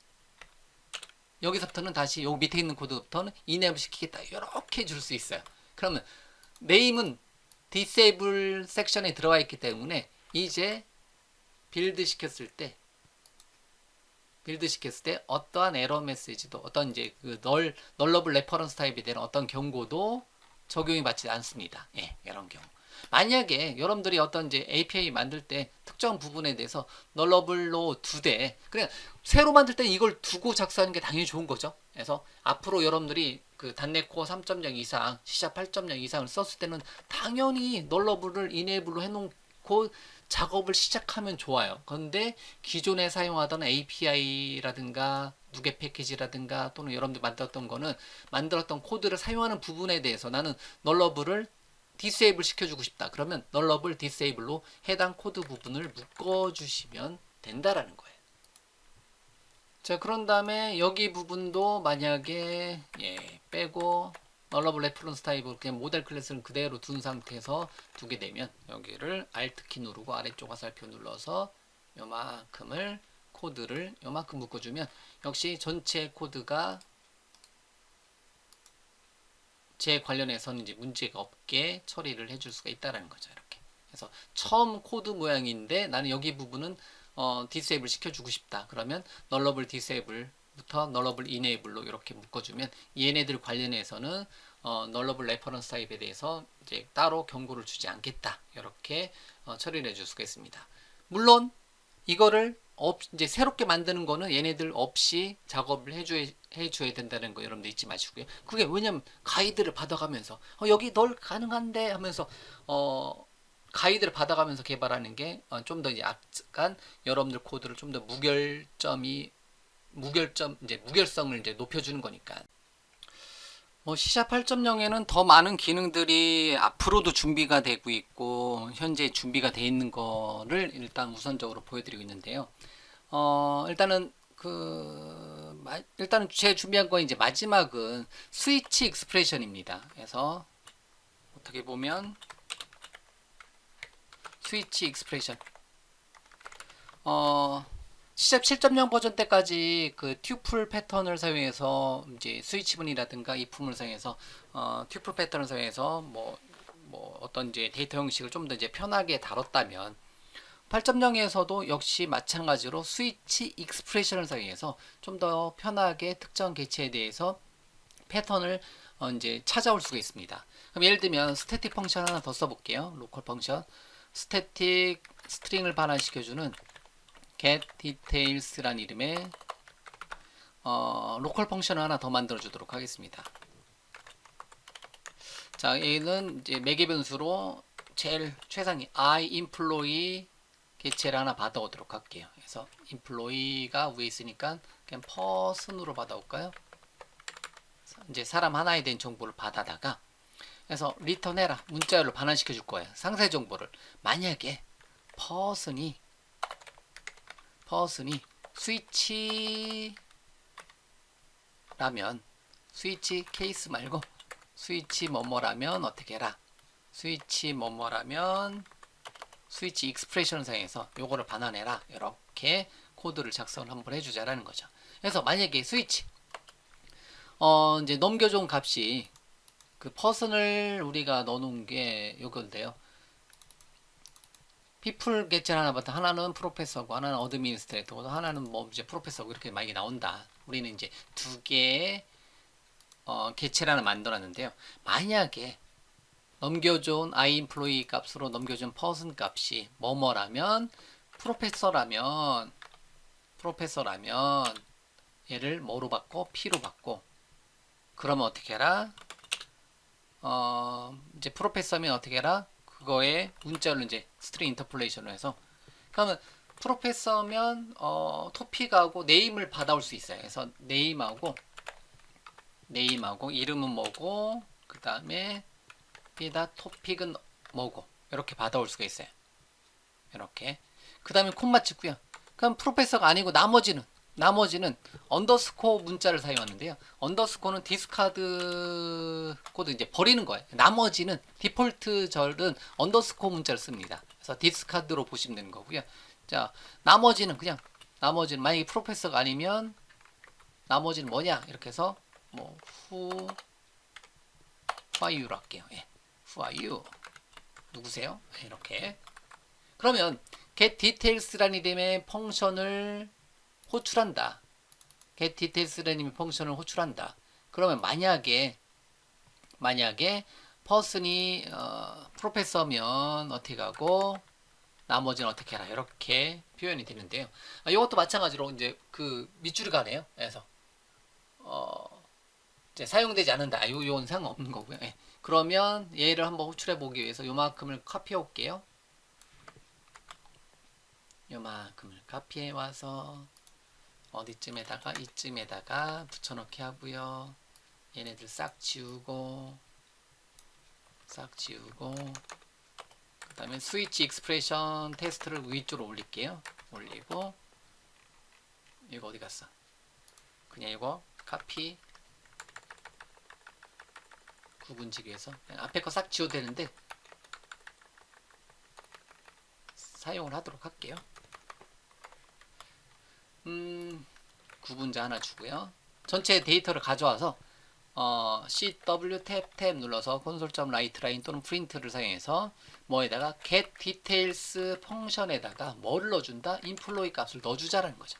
여기서부터는 다시 요 밑에 있는 코드부터는 이네이블 시키겠다. 이렇게 줄 수 있어요. 그러면 네임은 디세이블 섹션에 들어가 있기 때문에 이제 빌드 시켰을 때 어떠한 에러 메시지도 어떤 이제 널러블 레퍼런스 타입에 대한 어떤 경고도 적용이 받지 않습니다. 예, 이런 경우. 만약에 여러분들이 어떤 이제 API 만들 때 특정 부분에 대해서 널러블로 그냥 새로 만들 때 이걸 두고 작성하는 게 당연히 좋은 거죠. 그래서 앞으로 여러분들이 단넷 코어 3.0 이상, C# 8.0 이상을 썼을 때는 당연히 널러블을 이네이블로 해놓고 작업을 시작하면 좋아요. 그런데 기존에 사용하던 API라든가 누게 패키지라든가 또는 여러분들 만들었던 코드를 사용하는 부분에 대해서 나는 널러블을 디세이블 시켜주고 싶다. 그러면 널러블 디세이블로 해당 코드 부분을 묶어주시면 된다라는 거예요. 자, 그런 다음에 여기 부분도 만약에 빼고 널러블 레퍼런스 타입을 그냥 모델 클래스를 그대로 둔 상태에서 두게 되면 여기를 Alt키 누르고 아래쪽 화살표 눌러서 요만큼을 코드를 요만큼 묶어주면 역시 전체 코드가 제 관련해서는 이제 문제가 없게 처리를 해줄 수가 있다라는 거죠. 이렇게. 그래서 처음 코드 모양인데 나는 여기 부분은 디세이블 시켜주고 싶다. 그러면 널러블 디세이블부터 널러블 이네이블로 이렇게 묶어주면 얘네들 관련해서는 널러블 레퍼런스 타입에 대해서 이제 따로 경고를 주지 않겠다. 이렇게 처리를 해줄 수가 있습니다. 물론 이거를 이제 새롭게 만드는 거는 얘네들 없이 작업을 해줘야 된다는 거 여러분들 잊지 마시고요. 그게 왜냐면 가이드를 받아가면서 여기 널 가능한데 하면서 가이드를 받아가면서 개발하는 게 좀 더 약간 여러분들 코드를 좀 더 무결성을 이제 높여주는 거니까. C# 8.0에는 더 많은 기능들이 앞으로도 준비가 되고 있고 현재 준비가 되어 있는 거를 일단 우선적으로 보여드리고 있는데요. 일단은 일단은 제 준비한 거 이제 마지막은 스위치 익스프레션입니다. 그래서 어떻게 보면 스위치 익스프레션 시잡 7.0 버전 때까지 그 튜플 패턴을 사용해서 이제 스위치문이라든가 이품을 사용해서 튜플 패턴을 사용해서 뭐 어떤 이제 데이터 형식을 좀 더 이제 편하게 다뤘다면 8.0에서도 역시 마찬가지로 스위치 익스프레션을 사용해서 좀 더 편하게 특정 개체에 대해서 패턴을 이제 찾아올 수가 있습니다. 그럼 예를 들면 스태틱 펑션 하나 더 써볼게요. 로컬 펑션 스태틱 스트링을 반환시켜주는 get details란 이름의 로컬 펑션을 하나 더 만들어 주도록 하겠습니다. 자, 얘는 이제 매개 변수로 제일 최상위 I employee 개체를 하나 받아오도록 할게요. 그래서 employee가 위에 있으니까 그냥 person으로 받아올까요? 이제 사람 하나에 대한 정보를 받아다가 그래서 return해라 문자열로 반환시켜 줄 거예요. 상세 정보를 만약에 person이 스위치라면 스위치 케이스 말고 스위치 뭐뭐라면 어떻게 해라. 스위치 뭐뭐라면 스위치 익스프레션 사용해서 요거를 반환해라. 이렇게 코드를 작성을 한번 해주자라는 거죠. 그래서 만약에 스위치 이제 넘겨준 값이 그 퍼슨을 우리가 넣어놓은 게 요건데요. 피플 개체 하나 봤다. 하나는 프로페서고 하나는 어드미니스트레이터고 하나는 뭐 이제 프로페서고 이렇게 만약에 나온다. 우리는 이제 두 개의 개체를 하나 만들었는데요. 만약에 넘겨준 iEmployee 값으로 넘겨준 person 값이 뭐뭐라면 프로페서라면 얘를 뭐로 바꿔? P로 바꿔. 그러면 어떻게 해라? 이제 프로페서면 어떻게 해라? 그거에 문자로 이제 스트링 인터폴레이션을 해서 그러면 프로페서면 토픽하고 네임을 받아올 수 있어요. 그래서 네임하고 이름은 뭐고 그 다음에 여기다 토픽은 뭐고 이렇게 받아올 수가 있어요. 이렇게 그 다음에 콤마 찍고요. 그럼 프로페서가 아니고 나머지는 언더스코어 문자를 사용하는데요. 언더스코어는 디스카드 코드 이제 버리는 거예요. 나머지는 디폴트 절은 언더스코어 문자를 씁니다. 그래서 디스카드로 보시면 되는 거고요. 자, 나머지는 만약에 프로페서가 아니면 나머지는 뭐냐 이렇게 해서 뭐 who are you로 할게요. 예. who are you 누구세요? 이렇게 그러면 get details라는 이름의 펑션을 호출한다. get details라는 펑션을 호출한다. 그러면 만약에 person이 프로페서면 어떻게 하고 나머지는 어떻게 해라 이렇게 표현이 되는데요. 이것도 마찬가지로 이제 그 밑줄이 가네요. 그래서 이제 사용되지 않는다. 요건 상관없는 거고요. 예. 그러면 얘를 한번 호출해 보기 위해서 요만큼을 카피해 올게요. 요만큼을 카피해 와서 어디쯤에다가 이쯤에다가 붙여넣기 하고요. 얘네들 싹 지우고 그 다음에 스위치 익스프레션 테스트를 위쪽으로 올릴게요. 올리고 이거 어디 갔어? 그냥 이거 카피 구분지기 위해서 앞에 거 싹 지워도 되는데 사용을 하도록 할게요. 구분자 하나 주고요. 전체 데이터를 가져와서 CW 탭 눌러서 console.writeline 또는 print를 사용해서 뭐에다가 get details 펑션에다가 뭐를 넣어준다? employee 값을 넣어주자라는 거죠.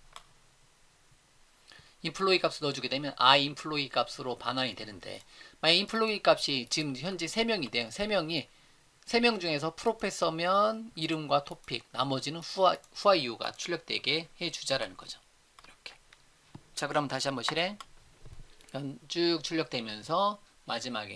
employee 값을 넣어주게 되면 iEmployee 값으로 반환이 되는데 만약 employee 값이 지금 현재 3명인데요. 3명 중에서 프로페서면 이름과 토픽, 나머지는 who are you가 출력되게 해주자라는 거죠. 이렇게. 자, 그럼 다시 한번 실행. 쭉 출력되면서 마지막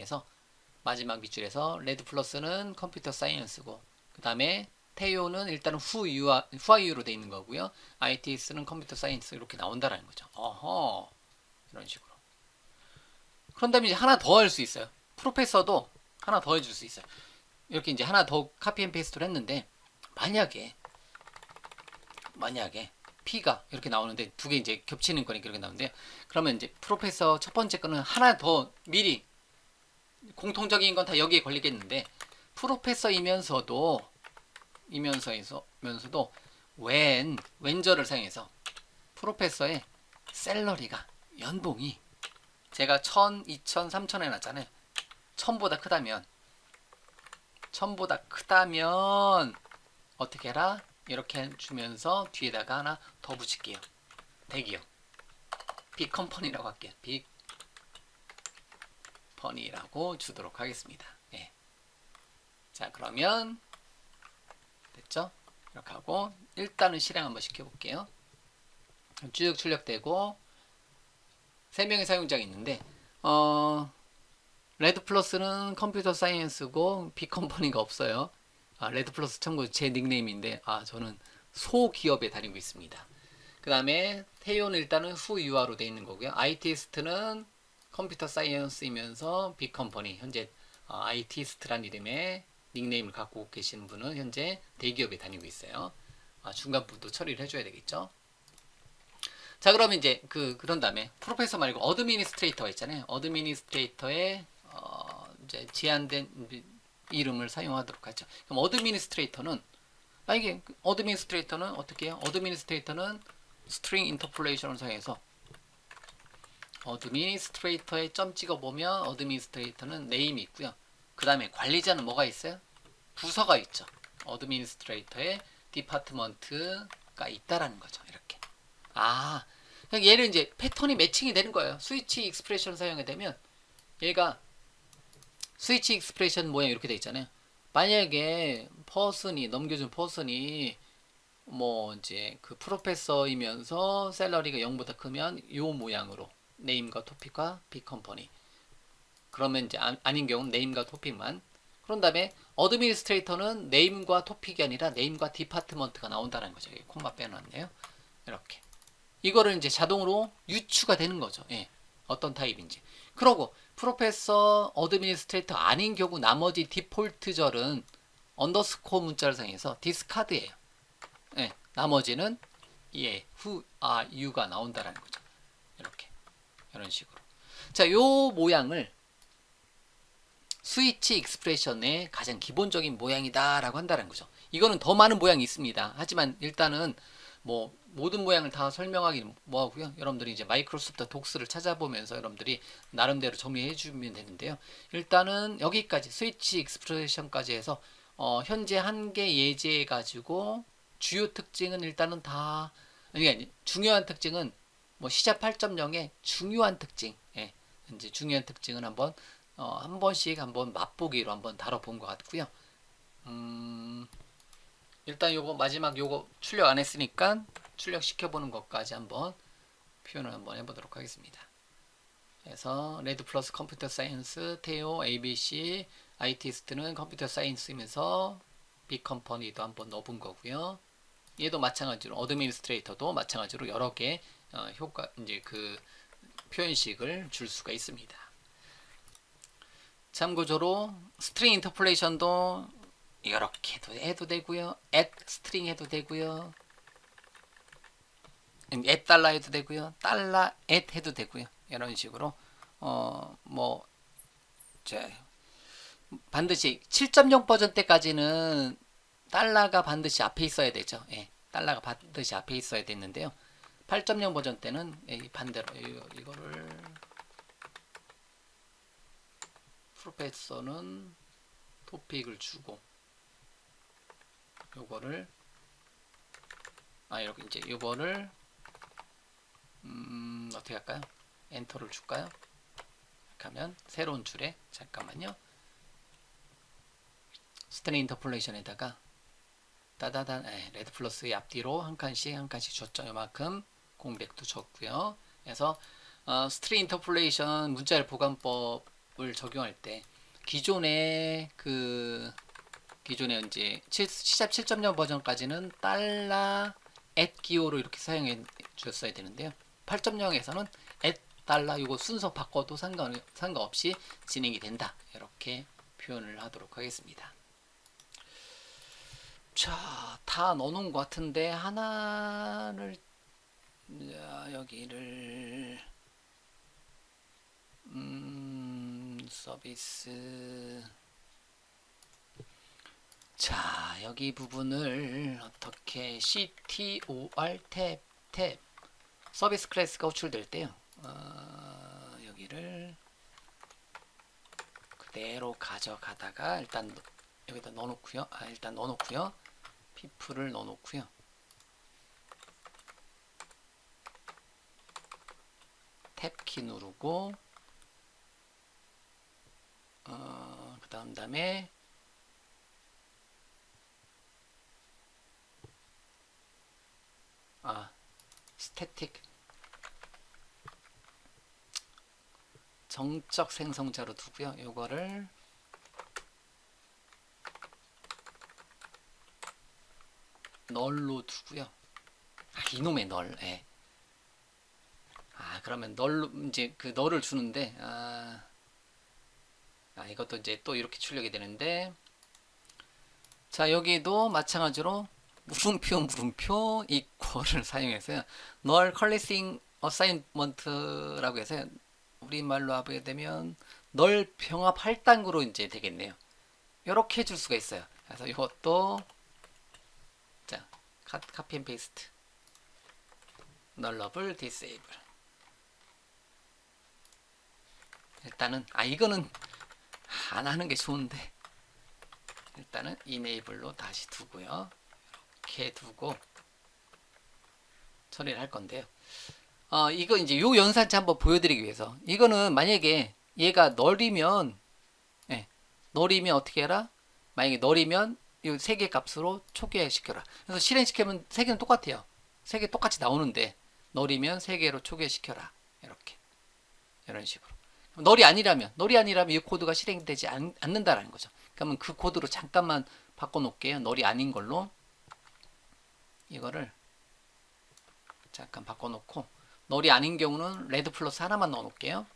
밑줄에서 레드 플러스는 컴퓨터 사이언스고 그 다음에 테오는 일단은 who are you로 되어 있는 거고요. ITS는 컴퓨터 사이언스 이렇게 나온다라는 거죠. 어허. 이런 식으로. 그런 다음에 이제 하나 더 할 수 있어요. 프로페서도 하나 더 해줄 수 있어요. 이렇게 이제 하나 더 카피 앤 페이스트를 했는데 만약에 P가 이렇게 나오는데 두 개 이제 겹치는 거니까 이렇게 나오는데요. 그러면 이제 프로페서 첫 번째 거는 하나 더 미리 공통적인 건 다 여기에 걸리겠는데 프로페서이면서도 웬저를 사용해서 프로페서의 셀러리가 연봉이 제가 1000, 2000, 3000 해놨잖아요. 1000보다 크다면 어떻게 해라? 이렇게 주면서 뒤에다가 하나 더 붙일게요. 대기업 빅컴퍼니라고 할게요. 빅퍼니라고 주도록 하겠습니다. 예. 자, 그러면 됐죠? 이렇게 하고 일단은 실행 한번 시켜볼게요. 쭉 출력되고 3명의 사용자가 있는데 레드 플러스는 컴퓨터 사이언스고 빅컴퍼니가 없어요. 레드 플러스 참고 제 닉네임인데 저는 소기업에 다니고 있습니다. 그 다음에 태요는 일단은 후유아로 되어 있는 거고요. IT스트는 컴퓨터 사이언스이면서 빅컴퍼니 현재 IT스트란 이름의 닉네임을 갖고 계시는 분은 현재 대기업에 다니고 있어요. 중간 부분도 처리를 해줘야 되겠죠. 자, 그러면 이제 그런 다음에 프로페서 말고 어드미니스트레이터가 있잖아요. 어드미니스트레이터의 이제 제한된 이름을 사용하도록 하죠. 그럼 어드미니스트레이터는 이게 어드미니스트레이터는 어떻게 해요? 어드미니스트레이터는 스트링 인터폴레이션을 사용해서 어드미니스트레이터에 점 찍어 보면 어드미니스트레이터는 네임이 있고요. 그 다음에 관리자는 뭐가 있어요? 부서가 있죠. 어드미니스트레이터에 디파트먼트가 있다라는 거죠. 이렇게. 그러니까 얘를 이제 패턴이 매칭이 되는 거예요. 스위치 익스프레션을 사용하게 되면 얘가 스위치 익스프레션 모양 이렇게 돼 있잖아요. 만약에 넘겨준 퍼슨이 뭐 이제 그 프로페서이면서 셀러리가 0보다 크면 요 모양으로 네임과 토픽과 빅컴퍼니. 그러면 이제 아닌 경우는 네임과 토픽만. 그런 다음에 어드미니스트레이터는 네임과 토픽이 아니라 네임과 디파트먼트가 나온다는 거죠. 콤마 빼놨네요. 이렇게. 이거를 이제 자동으로 유추가 되는 거죠. 예. 어떤 타입인지. 그러고 프로페서 어드미니스트레이터 아닌 경우 나머지 디폴트절은 언더스코어 문자를 사용해서 디스카드예요. 예. 나머지는 유가 나온다라는 거죠. 이렇게. 이런 식으로. 자, 요 모양을 스위치 익스프레션의 가장 기본적인 모양이다라고 한다는 거죠. 이거는 더 많은 모양이 있습니다. 하지만 일단은 뭐 모든 모양을 다 설명하기는 뭐하고요. 여러분들이 이제 마이크로소프트 독스를 찾아보면서 여러분들이 나름대로 정리해 주면 되는데요. 일단은 여기까지 스위치 익스프레션까지 해서 현재 한 개 예제해 가지고 주요 특징은 일단은 다 중요한 특징은 뭐 시작 8.0의 중요한 특징, 이제 중요한 특징은 한번 한 번씩 한번 맛보기로 한번 다뤄본 것 같고요. 일단 요거 마지막 요거 출력 안 했으니까 출력 시켜보는 것까지 한번 표현을 한번 해보도록 하겠습니다. 그래서 레드 플러스 컴퓨터 사이언스, 테오, ABC, IT스트는 컴퓨터 사이언스이면서 빅컴퍼니도 한번 넣어본 거고요. 얘도 마찬가지로 어드미니스트레이터도 마찬가지로 여러 개 효과 이제 그 표현식을 줄 수가 있습니다. 참고적으로 스트링 인터폴레이션도 이렇게 해도 되고요. 스트링 해도 되고요. 달러 해도 되고요. 달러 해도 되고요. 이런 식으로 뭐 반드시 7.0 버전 때까지는 달러가 반드시 앞에 있어야 되죠. 달러가 반드시 앞에 있어야 됐는데요. 8.0 버전 때는 반대로 이거를 프로페서는 토픽을 주고 요거를 이렇게 이제 요거를 어떻게 할까요? 엔터를 줄까요? 이렇게 하면 새로운 줄에 잠깐만요. 스트링 인터폴레이션에다가 따다단 레드 플러스의 앞뒤로 한 칸씩 줬죠. 요만큼 공백도 줬고요. 그래서 스트링 인터폴레이션 문자열 보관법을 적용할 때 기존에 이제 시작 7.0 버전까지는 달러 기호로 이렇게 사용해 주셨어야 되는데요. 8.0에서는 달러 이거 순서 바꿔도 상관없이 진행이 된다. 이렇게 표현을 하도록 하겠습니다. 자, 다 넣어놓은 것 같은데 하나를 여기를 서비스 자, 여기 부분을 어떻게 CTOR 탭 서비스 클래스가 호출될 때요. 여기를 그대로 가져가다가 일단 여기다 넣어놓고요. 일단 넣어놓고요. people을 넣어놓고요. 탭키 누르고 그 다음에 스태틱 정적 생성자로 두고요. 요거를 널로 두고요. 이놈의 널. 예. 그러면 널로 이제 그 널을 주는데 이것도 이제 또 이렇게 출력이 되는데, 자, 여기도 마찬가지로 물음표 이퀄을 사용해서요. 널 컬리싱 어사인먼트라고 해서 우리말로 하게 되면 널 병합 할당으로 이제 되겠네요. 이렇게 해줄 수가 있어요. 그래서 이것도 자, 카피 앤 페이스트 널러블 디세이블. 일단은 이거는 안 하는 게 좋은데 일단은 이네이블로 다시 두고요. 이렇게 두고 처리를 할 건데요. 이거 이제 요 연산체 한번 보여드리기 위해서, 이거는 만약에 얘가 널이면 널이면 어떻게 해라? 만약에 널이면 이 세 개 값으로 초기화시켜라. 그래서 실행시키면 세 개는 똑같아요. 세 개 똑같이 나오는데 널이면 세 개로 초기화시켜라. 이렇게 이런 식으로. 널이 아니라면 이 코드가 실행되지 않는다라는 거죠. 그러면 그 코드로 잠깐만 바꿔놓을게요. 널이 아닌 걸로 이거를 잠깐 바꿔놓고, 널이 아닌 경우는 레드 플러스 하나만 넣어놓을게요.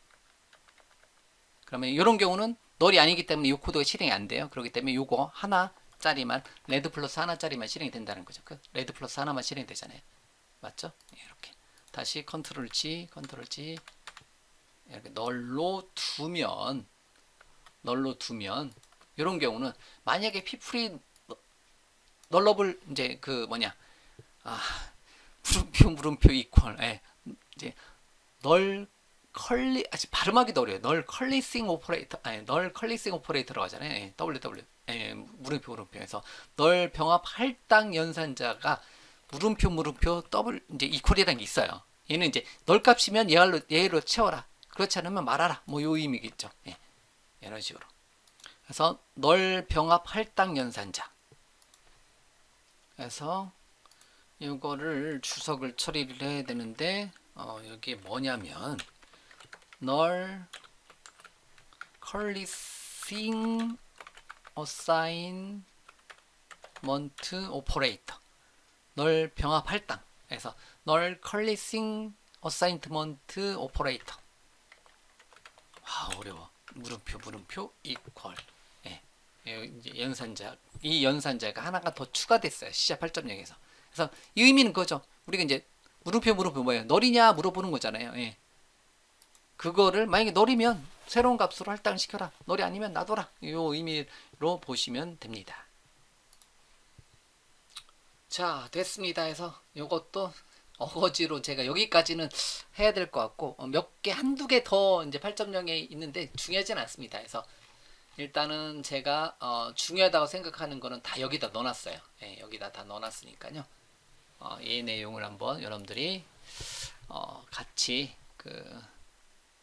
그러면 이런 경우는 널이 아니기 때문에 이 코드가 실행이 안 돼요. 그렇기 때문에 이거 하나짜리만, 레드 플러스 하나짜리만 실행이 된다는 거죠. 그 레드 플러스 하나만 실행되잖아요. 맞죠? 이렇게 다시 컨트롤 G 이렇게 널로 두면 이런 경우는 만약에 피플이 널러블 이제 그 뭐냐 물음표 이퀄 이제 널 컬리 발음하기도 어려워요. 널 컬리싱 오퍼레이터 널 컬리싱 오퍼레이터라고 하잖아요. WW 물음표에서 널 병합 할당 연산자가 물음표 더블 이제 이퀄이라는 게 있어요. 얘는 이제 널 값이면 얘로 채워라. 그렇지 않으면 말아라. 뭐 요 의미겠죠. 이런 식으로. 그래서 널 병합 할당 연산자. 그래서 이거를 주석을 처리를 해야 되는데 여기 뭐냐면 널 컬리싱 어사인먼트 오퍼레이터, 널 병합 할당. 그래서 널 컬리싱 어사인먼트 오퍼레이터. 어려워. 물음표 이퀄. 연산자, 이 연산자가 하나가 더 추가됐어요. C# 8.0에서. 그래서 이 의미는 그거죠. 우리가 이제 물음표 뭐예요? 널이냐 물어보는 거잖아요. 그거를 만약에 널이면 새로운 값으로 할당을 시켜라. 널이 아니면 놔둬라. 이 의미로 보시면 됩니다. 자, 됐습니다. 해서 이것도 어거지로 제가 여기까지는 해야 될 것 같고, 몇 개, 한두 개 더 이제 8.0에 있는데 중요하진 않습니다. 그래서 일단은 제가 중요하다고 생각하는 거는 다 여기다 넣어놨어요. 여기다 다 넣어놨으니까요. 이 내용을 한번 여러분들이 같이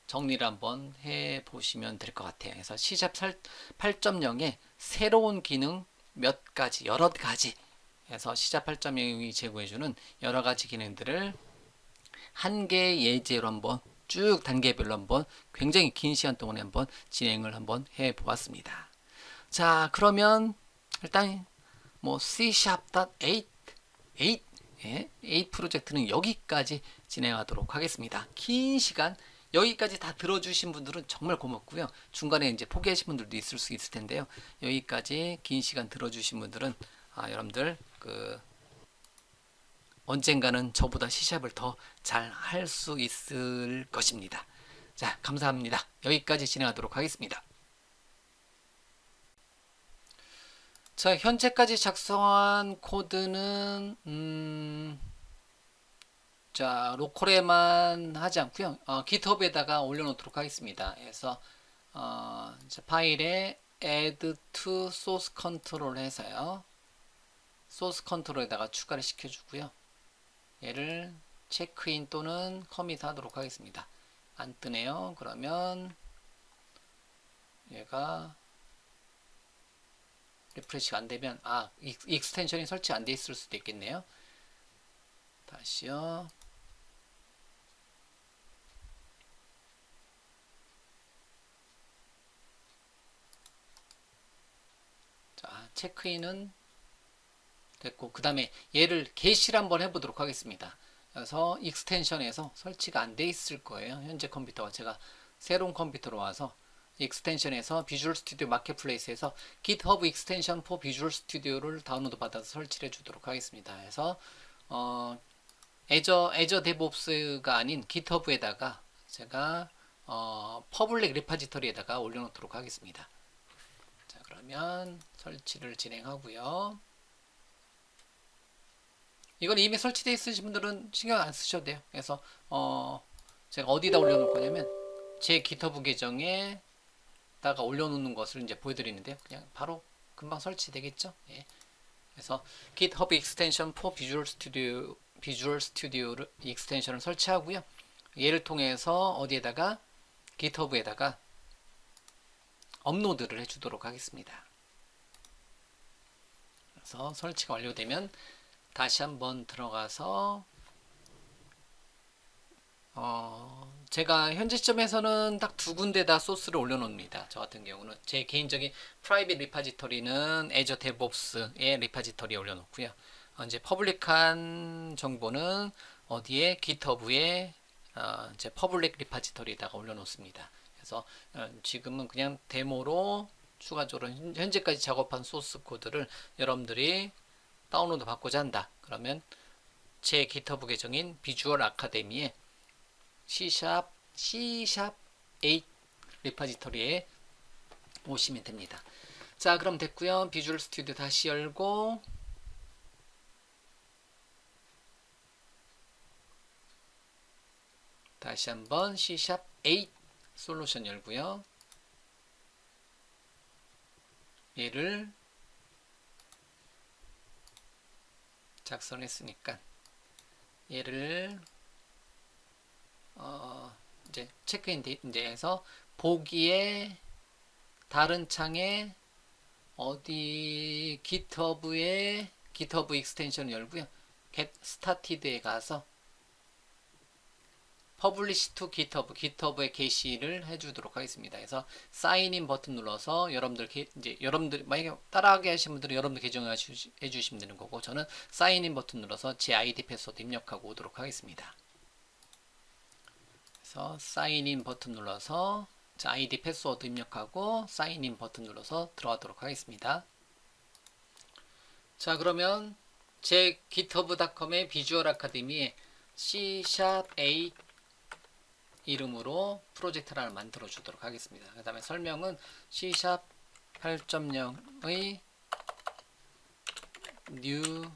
정리를 한번 해 보시면 될 것 같아요. 그래서 C# 8.0의 새로운 기능 몇 가지, 여러 가지 해서 C# 8.0이 제공해주는 여러 가지 기능들을 한 개의 예제로 한번 쭉 단계별로 한번 굉장히 긴 시간 동안에 한번 진행을 한번 해 보았습니다. 자, 그러면 일단 뭐 C#.8 8 프로젝트는 여기까지 진행하도록 하겠습니다. 긴 시간 여기까지 다 들어주신 분들은 정말 고맙고요. 중간에 이제 포기하신 분들도 있을 수 있을 텐데요. 여기까지 긴 시간 들어주신 분들은 여러분들 언젠가는 저보다 C샵을 더 잘 할 수 있을 것입니다. 자, 감사합니다. 여기까지 진행하도록 하겠습니다. 자, 현재까지 작성한 코드는 자, 로컬에만 하지 않고요. GitHub에다가 올려놓도록 하겠습니다. 그래서 파일에 add to source control 해서요. 소스 컨트롤에다가 추가를 시켜주고요. 얘를 체크인 또는 커밋 하도록 하겠습니다. 안 뜨네요. 그러면 얘가 리프레시가 안 되면 익스텐션이 설치 안 돼 있을 수도 있겠네요. 다시요. 자, 체크인은 됐고, 그 다음에 얘를 게시를 한번 해보도록 하겠습니다. 그래서 익스텐션에서 설치가 안 돼 있을 거예요. 현재 컴퓨터가 제가 새로운 컴퓨터로 와서 익스텐션에서 비주얼 스튜디오 마켓플레이스에서 GitHub 익스텐션 포 비주얼 스튜디오를 다운로드 받아서 설치를 해주도록 하겠습니다. 그래서 애저 데브옵스가 아닌 GitHub에다가 제가 퍼블릭 리파지터리에다가 올려놓도록 하겠습니다. 자, 그러면 설치를 진행하고요. 이건 이미 설치되어 있으신 분들은 신경 안 쓰셔도 돼요. 그래서 제가 어디다 올려놓을 거냐면 제 GitHub 계정에다가 올려놓는 것을 이제 보여드리는데요. 그냥 바로 금방 설치되겠죠. 예. 그래서 GitHub 익스텐션 for 비주얼 스튜디오를 익스텐션을 설치하고요. 얘를 통해서 어디에다가 GitHub에다가 업로드를 해주도록 하겠습니다. 그래서 설치가 완료되면 다시 한번 들어가서 제가 현재 시점에서는 딱 두 군데다 소스를 올려놓습니다. 저 같은 경우는 제 개인적인 프라이빗 리파지터리는 애저 데브옵스의 리파지터리에 올려놓고요. 이제 퍼블릭한 정보는 어디에 GitHub에 이제 퍼블릭 리파지터리에다가 올려놓습니다. 그래서 지금은 그냥 데모로 추가적으로 현재까지 작업한 소스 코드를 여러분들이 다운로드 받고자 한다. 그러면 제 GitHub 계정인 비주얼 아카데미에 C#8 리파지터리에 오시면 됩니다. 자, 그럼 됐고요. 비주얼 스튜디오 다시 열고 다시 한번 C#8 솔루션 열고요. 얘를 작성했으니까 얘를 이제 체크인 이제 해서 보기에 다른 창에 어디 GitHub에 GitHub 익스텐션 열고요. get started에 가서 publish to GitHub에 게시를 해주도록 하겠습니다. 그래서 사인인 버튼 눌러서 여러분들 만약에 따라하게 하신 분들은 여러분들 계정을 해주시면 되는 거고, 저는 사인인 버튼 눌러서 제 아이디 패스워드 입력하고 오도록 하겠습니다. 그래서 사인인 버튼 눌러서 제 아이디 패스워드 입력하고 사인인 버튼 눌러서 들어가도록 하겠습니다. 자, 그러면 제 github.com의 비주얼 아카데미에 C#8 이름으로 프로젝트를 하나 만들어 주도록 하겠습니다. 그 다음에 설명은 C#8.0의 new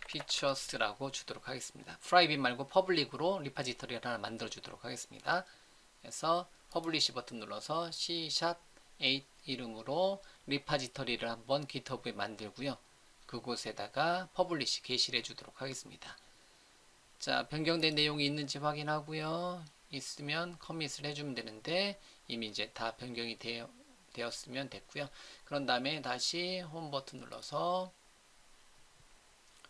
features라고 주도록 하겠습니다. 프라이빗 말고 퍼블릭으로 리파지터리를 하나 만들어 주도록 하겠습니다. 그래서 퍼블리시 버튼 눌러서 C#8 이름으로 리파지터리를 한번 GitHub에 만들고요. 그곳에다가 퍼블리시 게시를 해주도록 하겠습니다. 자, 변경된 내용이 있는지 확인하고요. 있으면 커밋을 해주면 되는데 이미 이제 다 변경이 되었으면 됐고요. 그런 다음에 다시 홈 버튼 눌러서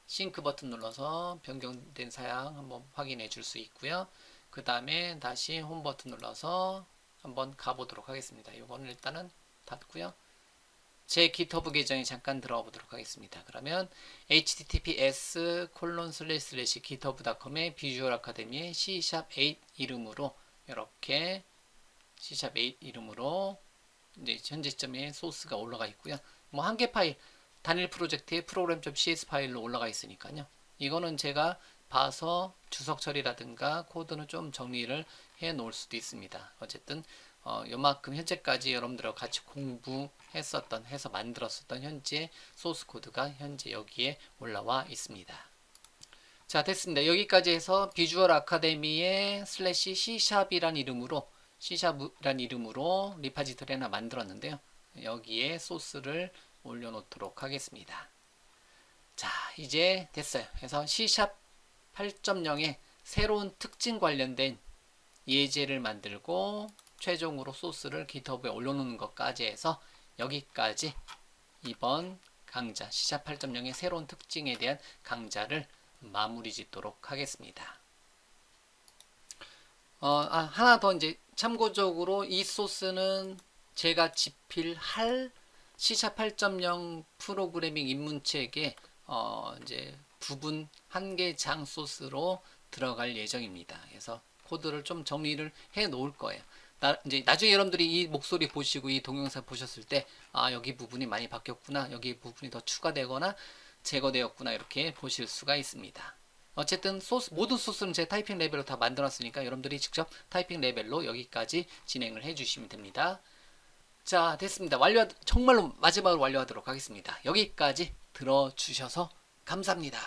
싱크 버튼 눌러서 변경된 사양 한번 확인해 줄 수 있고요. 그 다음에 다시 홈 버튼 눌러서 한번 가보도록 하겠습니다. 이거는 일단은 닫고요. 제 GitHub 계정에 잠깐 들어가 보도록 하겠습니다. 그러면 https://github.com의 비주얼 아카데미의 C#8 이름으로 이렇게 C#8 이름으로 이제 현재 시점에 소스가 올라가 있고요. 뭐 한 개 파일 단일 프로젝트의 program.cs 파일로 올라가 있으니까요. 이거는 제가 봐서 주석 처리라든가 코드는 좀 정리를 해 놓을 수도 있습니다. 어쨌든 요만큼 현재까지 여러분들하고 같이 해서 만들었었던 현재 소스 코드가 현재 여기에 올라와 있습니다. 자, 됐습니다. 여기까지 해서 비주얼 아카데미의 슬래시 C샵이란 이름으로 리파지터를 하나 만들었는데요. 여기에 소스를 올려놓도록 하겠습니다. 자, 이제 됐어요. 그래서 C샵 8.0의 새로운 특징 관련된 예제를 만들고 최종으로 소스를 GitHub에 올려놓는 것까지 해서 여기까지 이번 강좌 C샵 8.0의 새로운 특징에 대한 강좌를 마무리 짓도록 하겠습니다. 하나 더 이제 참고적으로 이 소스는 제가 집필할 C샵 8.0 프로그래밍 입문책의 이제 부분 한 개 장 소스로 들어갈 예정입니다. 그래서 코드를 좀 정리를 해 놓을 거예요. 이제 나중에 여러분들이 이 목소리 보시고 이 동영상 보셨을 때 여기 부분이 많이 바뀌었구나, 여기 부분이 더 추가되거나 제거되었구나 이렇게 보실 수가 있습니다. 어쨌든 모든 소스는 제 타이핑 레벨로 다 만들었으니까 여러분들이 직접 타이핑 레벨로 여기까지 진행을 해 주시면 됩니다. 자, 됐습니다. 정말로 마지막으로 완료하도록 하겠습니다. 여기까지 들어주셔서 감사합니다.